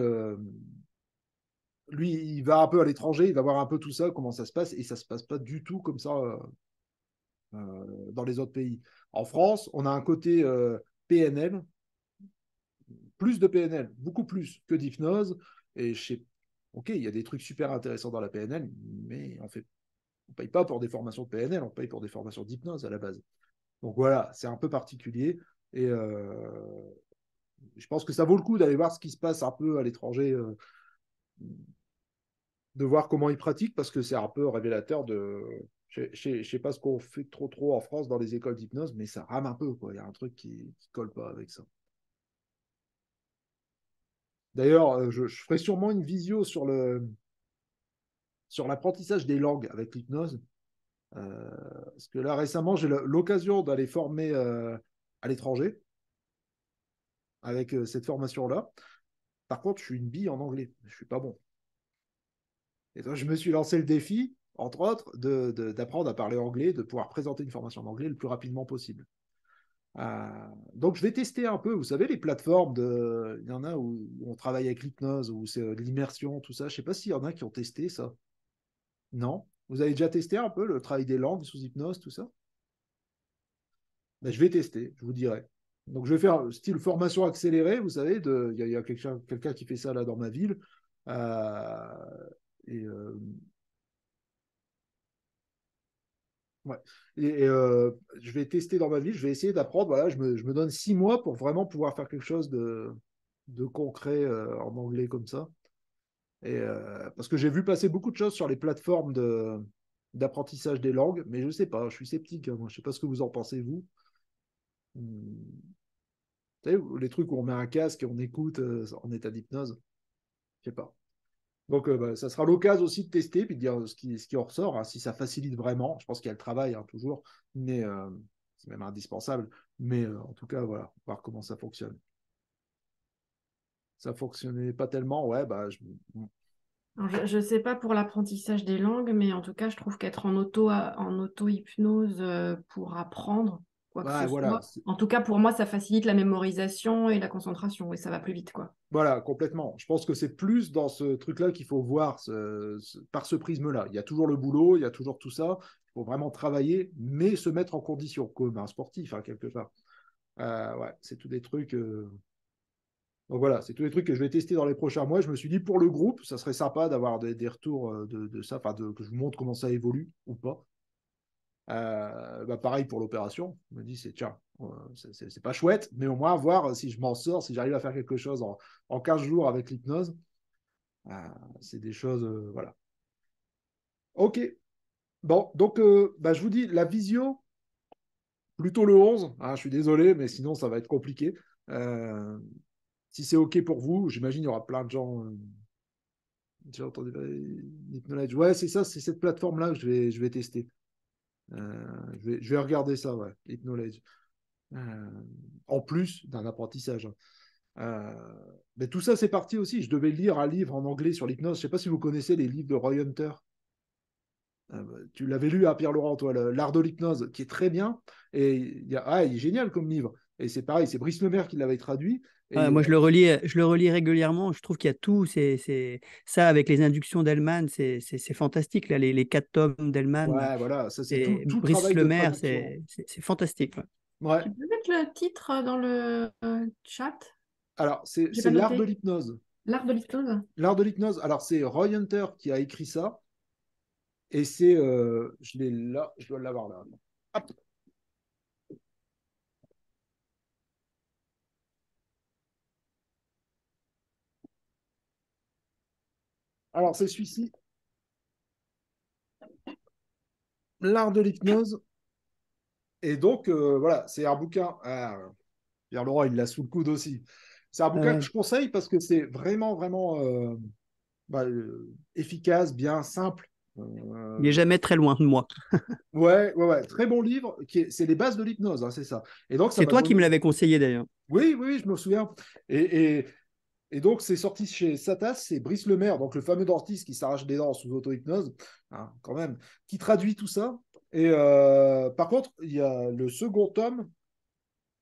lui, il va un peu à l'étranger, il va voir un peu tout ça, comment ça se passe, et ça se passe pas du tout comme ça dans les autres pays. En France, on a un côté PNL, plus de PNL, beaucoup plus que d'hypnose, et ok, il y a des trucs super intéressants dans la PNL, mais on paye pas pour des formations de PNL, on paye pour des formations d'hypnose à la base. Donc voilà, c'est un peu particulier, et je pense que ça vaut le coup d'aller voir ce qui se passe un peu à l'étranger. De voir comment ils pratiquent parce que c'est un peu révélateur de. Je sais pas ce qu'on fait trop en France dans les écoles d'hypnose, mais ça rame un peu, quoi. Il y a un truc qui colle pas avec ça. D'ailleurs, je ferai sûrement une visio sur l'apprentissage des langues avec l'hypnose. Parce que là, récemment, j'ai l'occasion d'aller former à l'étranger avec cette formation-là. Par contre, je suis une bille en anglais. Je suis pas bon. Et donc, je me suis lancé le défi, entre autres, d'apprendre à parler anglais, de pouvoir présenter une formation en anglais le plus rapidement possible. Euh, donc, je vais tester un peu. Vous savez, les plateformes, il y en a où on travaille avec l'hypnose, où c'est de l'immersion, tout ça. Je ne sais pas s'il y en a qui ont testé ça. Non? Vous avez déjà testé un peu le travail des langues sous hypnose, tout ça? Ben, je vais tester, je vous dirai. Donc, je vais faire style formation accélérée, vous savez, il y a quelqu'un qui fait ça là dans ma ville. Euh, et Ouais. Je vais tester dans ma vie, je vais essayer d'apprendre. Voilà, je me donne 6 mois pour vraiment pouvoir faire quelque chose de concret en anglais comme ça. Parce que j'ai vu passer beaucoup de choses sur les plateformes d'apprentissage des langues, mais je ne sais pas, je suis sceptique, hein, moi. Je ne sais pas ce que vous en pensez, vous. Vous savez, les trucs où on met un casque et on écoute en état d'hypnose, je ne sais pas. Donc, bah, ça sera l'occasion aussi de tester puis de dire ce qui en ressort, hein, si ça facilite vraiment. Je pense qu'il y a le travail hein, toujours, mais c'est même indispensable. Mais en tout cas, voilà, voir comment ça fonctionne. Ça fonctionnait pas tellement, ouais, bah, Alors, je ne sais pas pour l'apprentissage des langues, mais en tout cas, je trouve qu'être en auto-hypnose pour apprendre quoi que ce ouais, voilà, soit, en tout cas pour moi, ça facilite la mémorisation et la concentration et ça va plus vite, quoi. voilà, complètement. Je pense que c'est plus dans ce truc-là qu'il faut voir par ce prisme-là. Il y a toujours le boulot, il y a toujours tout ça. Il faut vraiment travailler, mais se mettre en condition, comme un sportif, hein, quelque part. Ouais, c'est tous des trucs. Donc voilà, c'est tous les trucs que je vais tester dans les prochains mois. Je me suis dit pour le groupe, ça serait sympa d'avoir des retours de ça, que je vous montre comment ça évolue ou pas. Bah pareil pour l'opération. Je me dis, tiens, c'est pas chouette, mais au moins voir si je m'en sors, si j'arrive à faire quelque chose en 15 jours avec l'hypnose. Euh, c'est des choses, voilà. Ok, bon, donc bah, je vous dis, la visio, plutôt le 11. Hein, je suis désolé, mais sinon, ça va être compliqué. Si c'est OK pour vous, j'imagine il y aura plein de gens. J'ai entendu Hypnolage. Ouais, c'est ça, c'est cette plateforme-là que je vais tester. Je vais regarder ça, ouais, Hypnolage. En plus d'un apprentissage. Hein. Mais tout ça, c'est parti aussi. Je devais lire un livre en anglais sur l'hypnose. Je ne sais pas si vous connaissez les livres de Roy Hunter. Tu l'avais lu à Pierre-Laurent, toi, L'Art de l'hypnose, qui est très bien. Et il est génial comme livre. Et c'est pareil, c'est Brice Lemaire qui l'avait traduit. Et, Moi, je le relis régulièrement. Je trouve qu'il y a tout. Ça, avec les inductions d'Hellman, c'est fantastique. Là, les 4 tomes d'Hellman ouais, voilà, ça c'est et tout le Brice travail de Lemaire, traduction. c'est fantastique. Ouais. Ouais. Tu peux mettre le titre dans le chat? Alors, J'ai c'est pas L'Art de noté. l'hypnose. L'art de l'hypnose? L'Art de l'hypnose. Alors, c'est Roy Hunter qui a écrit ça. Et c'est. Je l'ai là, je dois l'avoir là. Hop. Alors, c'est celui-ci. L'Art de l'hypnose. Et donc, voilà, c'est un bouquin. Pierre Laurent, il l'a sous le coude aussi. C'est un Ah bouquin que ouais. je conseille parce que c'est vraiment, vraiment efficace, bien simple. Il n'est Euh, jamais très loin de moi. ouais, ouais, ouais. Très bon livre. C'est les bases de l'hypnose, hein, c'est ça. Et donc, ça C'est m'a toi qui me donné. l'avais conseillé d'ailleurs. Oui, oui, oui, je me souviens. Et, et, et donc, c'est sorti chez Satas, c'est Brice Lemaire, donc le fameux dentiste qui s'arrache des dents sous auto-hypnose, hein, quand même, qui traduit tout ça. Et par contre, il y a le second tome,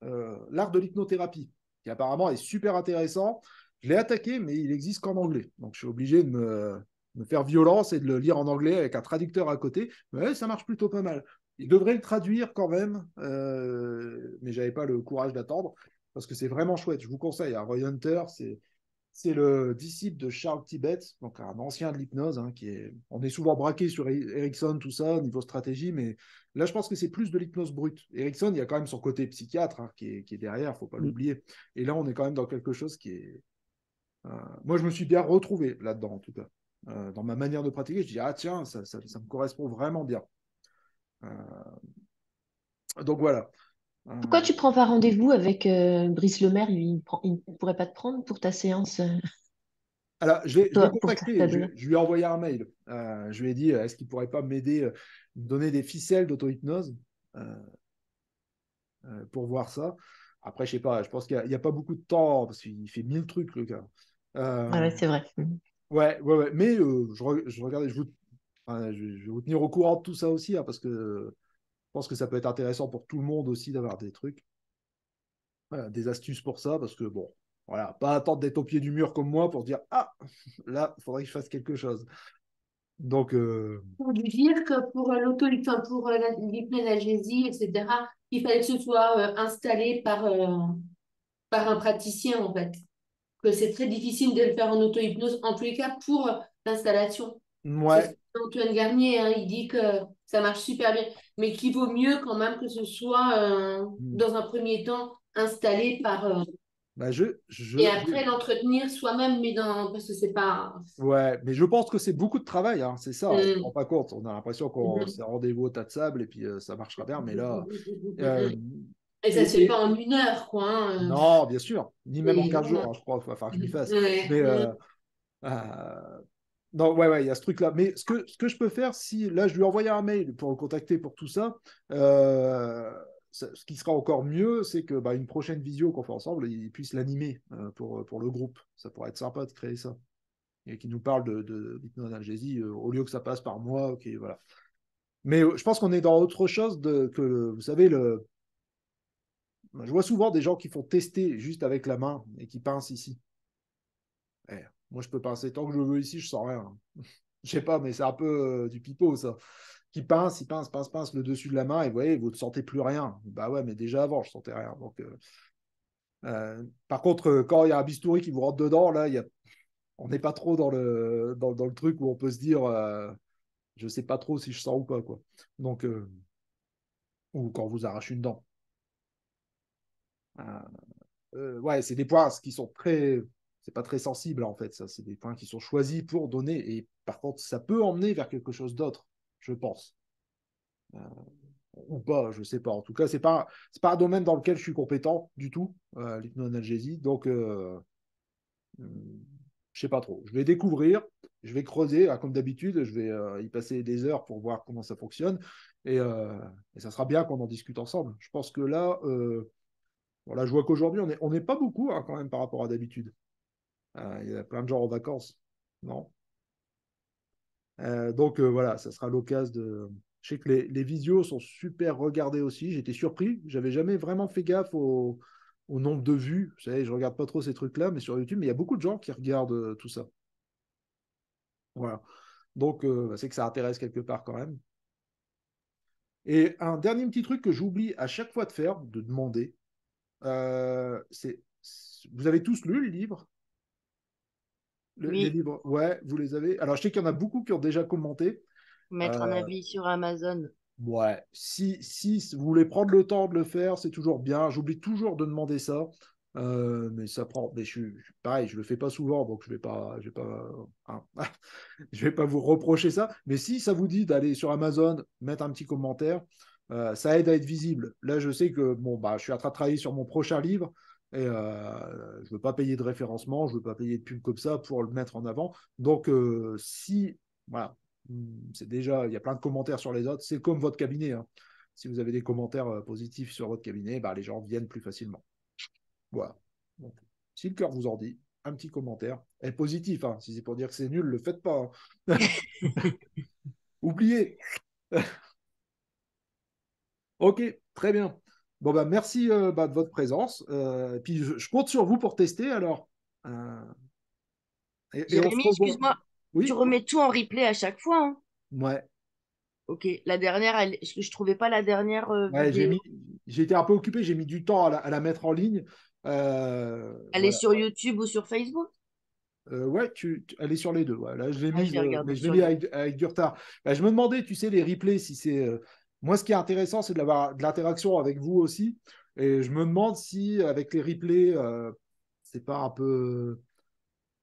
L'art de l'hypnothérapie, qui apparemment est super intéressant. Je l'ai attaqué, mais il existe qu'en anglais. Donc, je suis obligé de me faire violence et de le lire en anglais avec un traducteur à côté. Mais ça marche plutôt pas mal. Il devrait le traduire quand même, mais j'avais pas le courage d'attendre parce que c'est vraiment chouette. Je vous conseille. Roy Hunter, c'est le disciple de Charles Tibet, donc un ancien de l'hypnose, hein, on est souvent braqué sur Erickson, tout ça, niveau stratégie, mais là, je pense que c'est plus de l'hypnose brute. Erickson, il y a quand même son côté psychiatre, hein, qui est derrière, faut pas Mm. l'oublier. Et là, on est quand même dans quelque chose qui est... moi, je me suis bien retrouvé là-dedans, en tout cas. Dans ma manière de pratiquer, je dis, ah tiens, ça me correspond vraiment bien. Donc voilà. Pourquoi Euh, tu prends pas rendez-vous avec Brice Lemaire? Il ne pourrait pas te prendre pour ta séance, Alors, pour je l'ai toi, pour ta contacté, douleur? je lui ai envoyé un mail. Je lui ai dit, est-ce qu'il ne pourrait pas m'aider, me donner des ficelles d'auto-hypnose euh, pour voir ça. Après, je sais pas, je pense qu'il n'y a pas beaucoup de temps parce qu'il fait 1000 trucs, le gars. Ah Euh, ouais, c'est vrai. Mhm. ouais, ouais, ouais. Mais je regardais, je vais vous tenir au courant de tout ça aussi, hein, parce que je pense que ça peut être intéressant pour tout le monde aussi d'avoir des trucs, voilà, des astuces pour ça, parce que bon, voilà, pas attendre d'être au pied du mur comme moi pour se dire, ah, là, il faudrait que je fasse quelque chose. Donc, Pour lui dire que pour enfin, pour l'hypnalgésie, etc., il fallait que ce soit installé par un praticien, en fait. Que c'est très difficile de le faire en auto-hypnose, en tous les cas pour l'installation. C'est ce que ouais. dit Antoine Garnier, hein, il dit que ça marche super bien, mais qu'il vaut mieux quand même que ce soit, dans un premier temps, installé par... Bah, et après l'entretenir soi-même, parce que c'est pas... ouais, mais je pense que c'est beaucoup de travail, hein, c'est ça, on ne se rend Hum, pas compte. On a l'impression qu'on hum, s'est rendez-vous au tas de sable et puis ça marchera bien, mais là. hum. euh, Et ça se fait et pas en 1 heure, quoi. Hein. non, bien sûr, ni même en 15 jours, Voilà. hein, je crois, il va falloir que je m'y fasse. Ouais, Mais euh, non, ouais, ouais, il y a ce truc-là. Mais ce que je peux faire, si là, je lui ai envoyé un mail pour le contacter pour tout ça, ce qui sera encore mieux, c'est que une prochaine visio qu'on fait ensemble, il puisse l'animer pour le groupe. Ça pourrait être sympa de créer ça. Et qui nous parle d'hypnoanalgésie, au lieu que ça passe par moi, ok, voilà. Mais je pense qu'on est dans autre chose que, vous savez, je vois souvent des gens qui font tester juste avec la main et qui pincent ici. Eh, moi, je peux pincer tant que je veux ici, je sens rien. Je sais pas, mais c'est un peu du pipeau, ça. Qui pince, il pince le dessus de la main et vous voyez, vous ne sentez plus rien. Bah ouais, mais déjà avant, je sentais rien. Donc, par contre, quand il y a un bistouri qui vous rentre dedans, là, on n'est pas trop dans le truc où on peut se dire, je sais pas trop si je sens ou pas, quoi. Donc, ou quand on vous arrache une dent. Euh, ouais, c'est des points qui sont très. C'est pas très sensible, en fait, ça. C'est des points qui sont choisis pour donner. Et par contre, ça peut emmener vers quelque chose d'autre, je pense. Euh, ou pas, je sais pas. En tout cas, c'est pas un domaine dans lequel je suis compétent du tout, l'hypnoanalgésie. Donc, je sais pas trop. Je vais découvrir, je vais creuser, comme d'habitude, je vais y passer des heures pour voir comment ça fonctionne. Et ça sera bien qu'on en discute ensemble. Je pense que là, voilà, je vois qu'aujourd'hui, on n'est pas beaucoup hein, quand même par rapport à d'habitude. Il y a plein de gens en vacances, non? Donc voilà, ça sera l'occasion de. Je sais que les visios sont super regardés aussi. J'étais surpris. J'avais jamais vraiment fait gaffe au nombre de vues. Vous savez, je regarde pas trop ces trucs-là, mais sur YouTube, mais il y a beaucoup de gens qui regardent tout ça. Voilà. Donc c'est que ça intéresse quelque part quand même. Et un dernier petit truc que j'oublie à chaque fois de faire, de demander, c'est vous avez tous lu les livres? Les Oui, livres, ouais, vous les avez. Alors je sais qu'il y en a beaucoup qui ont déjà commenté. mettre un Euh, avis sur Amazon. Ouais, si vous voulez prendre le temps de le faire, c'est toujours bien. J'oublie toujours de demander ça, mais ça prend. Mais pareil, je le fais pas souvent, donc je vais pas, hein, je vais pas vous reprocher ça. Mais si ça vous dit d'aller sur Amazon, mettre un petit commentaire, ça aide à être visible. Là, je sais que bon, bah, je suis en train de travailler sur mon prochain livre et je veux pas payer de référencement, je veux pas payer de pub comme ça pour le mettre en avant. Donc, si voilà, c'est déjà, il y a plein de commentaires sur les autres. C'est comme votre cabinet, hein. Si vous avez des commentaires positifs sur votre cabinet, bah, les gens viennent plus facilement. Voilà. Donc, si le cœur vous en dit, un petit commentaire. Et positif, hein. Si c'est pour dire que c'est nul, le faites pas, hein. Oubliez. Ok, très bien. Bon, bah, merci bah, de votre présence. Puis je compte sur vous pour tester alors. Euh, et on se Jérémy, revoit. excuse-moi, tu Oui? remets tout en replay à chaque fois, hein? Ouais. Ok, la dernière, je trouvais pas la dernière Ouais, vidéo. j'ai été un peu occupé, j'ai mis du temps à la mettre en ligne. Elle est Voilà. sur YouTube ou sur Facebook? Ouais, elle est sur les deux. Ouais. Là, je l'ai Ah, je mise, vais regarder mais je l'ai sur mis YouTube. avec du retard. Bah, je me demandais, tu sais, les replays, si c'est. Moi, ce qui est intéressant, c'est d'avoir de l'interaction avec vous aussi. Et je me demande si, avec les replays, c'est pas un peu.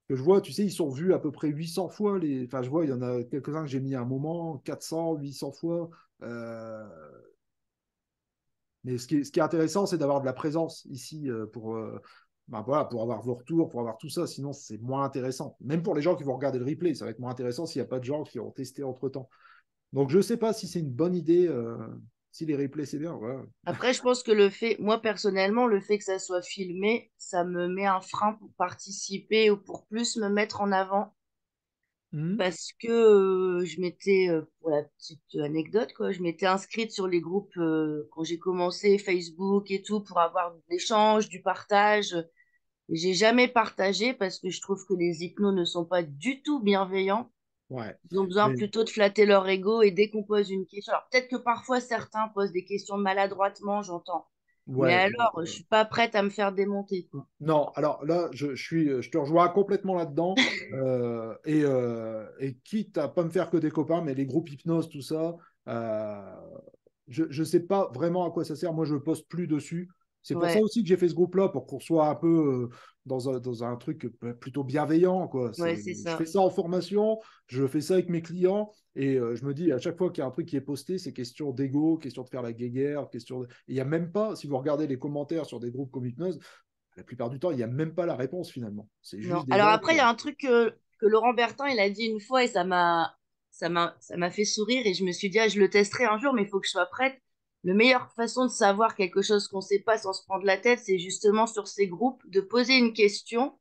Que je vois, tu sais, ils sont vus à peu près 800 fois. Enfin, je vois, il y en a quelques-uns que j'ai mis à un moment, 400, 800 fois. Euh, Mais ce qui est intéressant, c'est d'avoir de la présence ici ben voilà, pour avoir vos retours, pour avoir tout ça. Sinon, c'est moins intéressant. Même pour les gens qui vont regarder le replay, ça va être moins intéressant s'il n'y a pas de gens qui ont testé entre-temps. Donc, je ne sais pas si c'est une bonne idée. Si les replays, c'est bien. Ouais. Après, je pense que moi personnellement, le fait que ça soit filmé, ça me met un frein pour participer ou pour plus me mettre en avant. Mhm. Parce que je m'étais, pour la petite anecdote, quoi, je m'étais inscrite sur les groupes quand j'ai commencé Facebook et tout pour avoir de l'échange, du partage. J'ai jamais partagé parce que je trouve que les hypnos ne sont pas du tout bienveillants. Ouais. Ils ont besoin Mais, plutôt de flatter leur ego et dès qu'on pose une question. Alors peut-être que parfois certains posent des questions maladroitement, j'entends. Mais ouais, alors, je suis pas prête à me faire démonter, quoi. non, alors là, je te rejoins complètement là-dedans. Et quitte à pas me faire que des copains, mais les groupes hypnose, tout ça, euh, je ne sais pas vraiment à quoi ça sert. Moi, je ne poste plus dessus. C'est pour ça Ouais, aussi que j'ai fait ce groupe-là, pour qu'on soit un peu dans un truc plutôt bienveillant, quoi. ouais, c'est Je fais ça. ça en formation, je fais ça avec mes clients, et je me dis, à chaque fois qu'il y a un truc qui est posté, c'est question d'ego, question de faire la guéguerre, question de. Il n'y a même pas, si vous regardez les commentaires sur des groupes comme Hypnose, la plupart du temps, il n'y a même pas la réponse finalement. C'est Non. juste des Alors gens après, qui. il y a un truc que Laurent Bertin, il a dit une fois et ça m'a fait sourire et je me suis dit, ah, je le testerai un jour, mais il faut que je sois prête. La meilleure façon de savoir quelque chose qu'on ne sait pas sans se prendre la tête, c'est justement sur ces groupes de poser une question.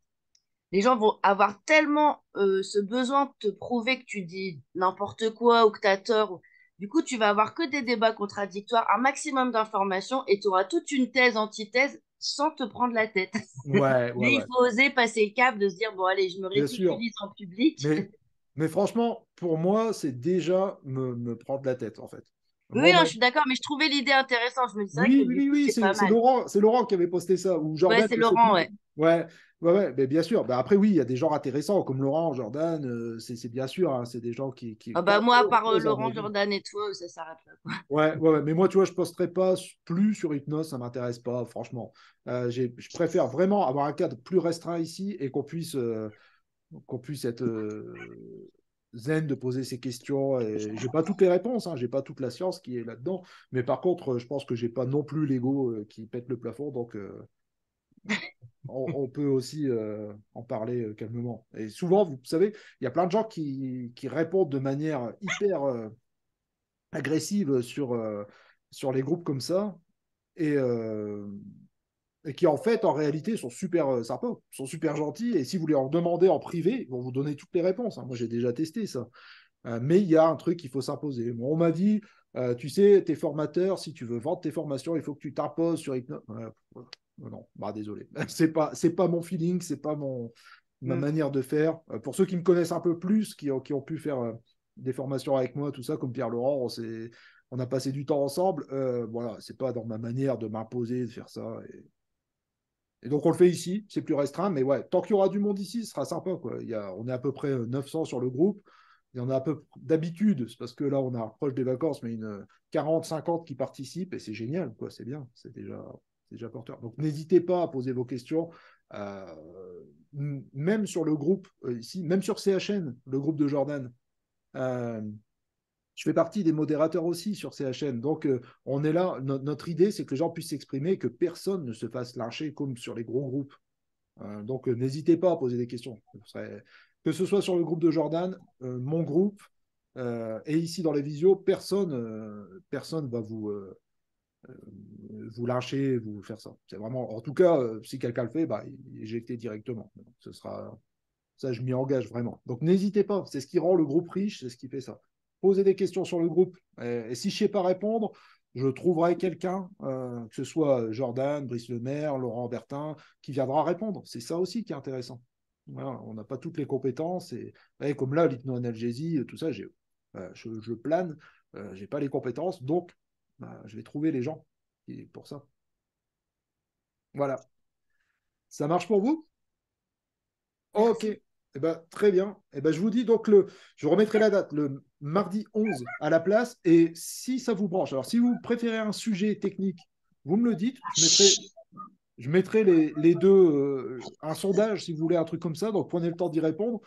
Les gens vont avoir tellement ce besoin de te prouver que tu dis n'importe quoi ou que tu as tort. Du coup, tu vas avoir que des débats contradictoires, un maximum d'informations et tu auras toute une thèse, antithèse sans te prendre la tête. Ouais, ouais, Mais il ouais, faut oser passer le cap de se dire, bon, allez, je me bien sûr. ridiculise en public. Mais, mais franchement, pour moi, c'est déjà me prendre la tête en fait. Oui, Moi, non, je suis d'accord, mais je trouvais l'idée intéressante. Je me dis, c'est vrai que oui, oui, du oui, coup, oui, c'est pas mal. C'est Laurent qui avait posté ça, ou Ouais, Jordan, c'est je sais Laurent, plus. ouais. Ouais, ouais, ouais, mais bien sûr. Bah, après, oui, il y a des gens intéressants comme Laurent, Jordan, c'est bien sûr, hein, c'est des gens Ah qui ont bah moi, à part chose, à mon Laurent, avis. Jordan et toi, ça s'arrête là, quoi. Ouais, ouais, ouais, mais moi, tu vois, je posterai pas plus sur Hypnose, ça m'intéresse pas, franchement. Je préfère vraiment avoir un cadre plus restreint ici et qu'on puisse être zen de poser ces questions. Et j'ai pas toutes les réponses, hein, j'ai pas toute la science qui est là-dedans. Mais par contre, je pense que j'ai pas non plus l'ego qui pète le plafond. Donc, on peut aussi en parler calmement. Et souvent, vous savez, il y a plein de gens qui répondent de manière hyper agressive sur les groupes comme ça. Et, et qui en fait, en réalité, sont super sympas, sont super gentils. Et si vous leur demandez en privé, ils vont vous donner toutes les réponses, hein. Moi, j'ai déjà testé ça. Mais il y a un truc qu'il faut s'imposer. Bon, on m'a dit, tu sais, tes formateurs, si tu veux vendre tes formations, il faut que tu t'imposes sur Hypnose. Non, bah, désolé. C'est pas mon feeling, c'est pas ma manière de faire. Pour ceux qui me connaissent un peu plus, qui ont pu faire des formations avec moi, tout ça, comme Pierre Laurent, on a passé du temps ensemble. Voilà, c'est pas dans ma manière de m'imposer de faire ça. Et donc, on le fait ici, c'est plus restreint, mais ouais, tant qu'il y aura du monde ici, ce sera sympa, quoi. On est à peu près 900 sur le groupe. Il y en a un peu d'habitude, c'est parce que là, on est proche des vacances, mais 40, 50 qui participent, et c'est génial, quoi. C'est bien, c'est déjà porteur. Donc, n'hésitez pas à poser vos questions, euh, même sur le groupe ici, même sur CHN, le groupe de Jordan. Euh, je fais partie des modérateurs aussi sur CHN. Donc, on est là. Notre idée, c'est que les gens puissent s'exprimer et que personne ne se fasse lyncher comme sur les gros groupes. Donc, n'hésitez pas à poser des questions. Que ce soit sur le groupe de Jordan, mon groupe, et ici dans les visios, personne va vous lyncher, vous faire ça. C'est vraiment, en tout cas, si quelqu'un le fait, bah, éjectez directement. Donc, ça, je m'y engage vraiment. Donc, n'hésitez pas. C'est ce qui rend le groupe riche, c'est ce qui fait ça. Posez des questions sur le groupe. Et si je ne sais pas répondre, je trouverai quelqu'un, que ce soit Jordan, Brice Lemaire, Laurent Bertin, qui viendra répondre. C'est ça aussi qui est intéressant. Voilà, on n'a pas toutes les compétences. Et comme là, l'hypnoanalgésie, tout ça, je plane, je n'ai pas les compétences. Donc, bah, je vais trouver les gens pour ça. Voilà. Ça marche pour vous? Ok. Merci. Eh ben, très bien. Eh ben, je vous dis donc, je remettrai la date le mardi 11 à la place. Et si ça vous branche, alors si vous préférez un sujet technique, vous me le dites. Je mettrai les deux, un sondage si vous voulez, un truc comme ça. Donc prenez le temps d'y répondre.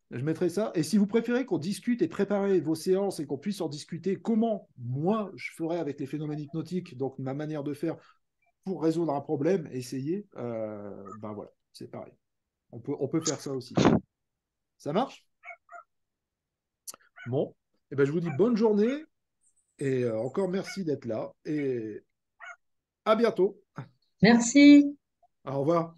Je mettrai ça. Et si vous préférez qu'on discute et préparer vos séances et qu'on puisse en discuter comment moi je ferais avec les phénomènes hypnotiques, donc ma manière de faire pour résoudre un problème, essayer, ben voilà, c'est pareil. On peut faire ça aussi. Ça marche? Bon, eh ben, je vous dis bonne journée et encore merci d'être là et à bientôt. Merci. Au revoir.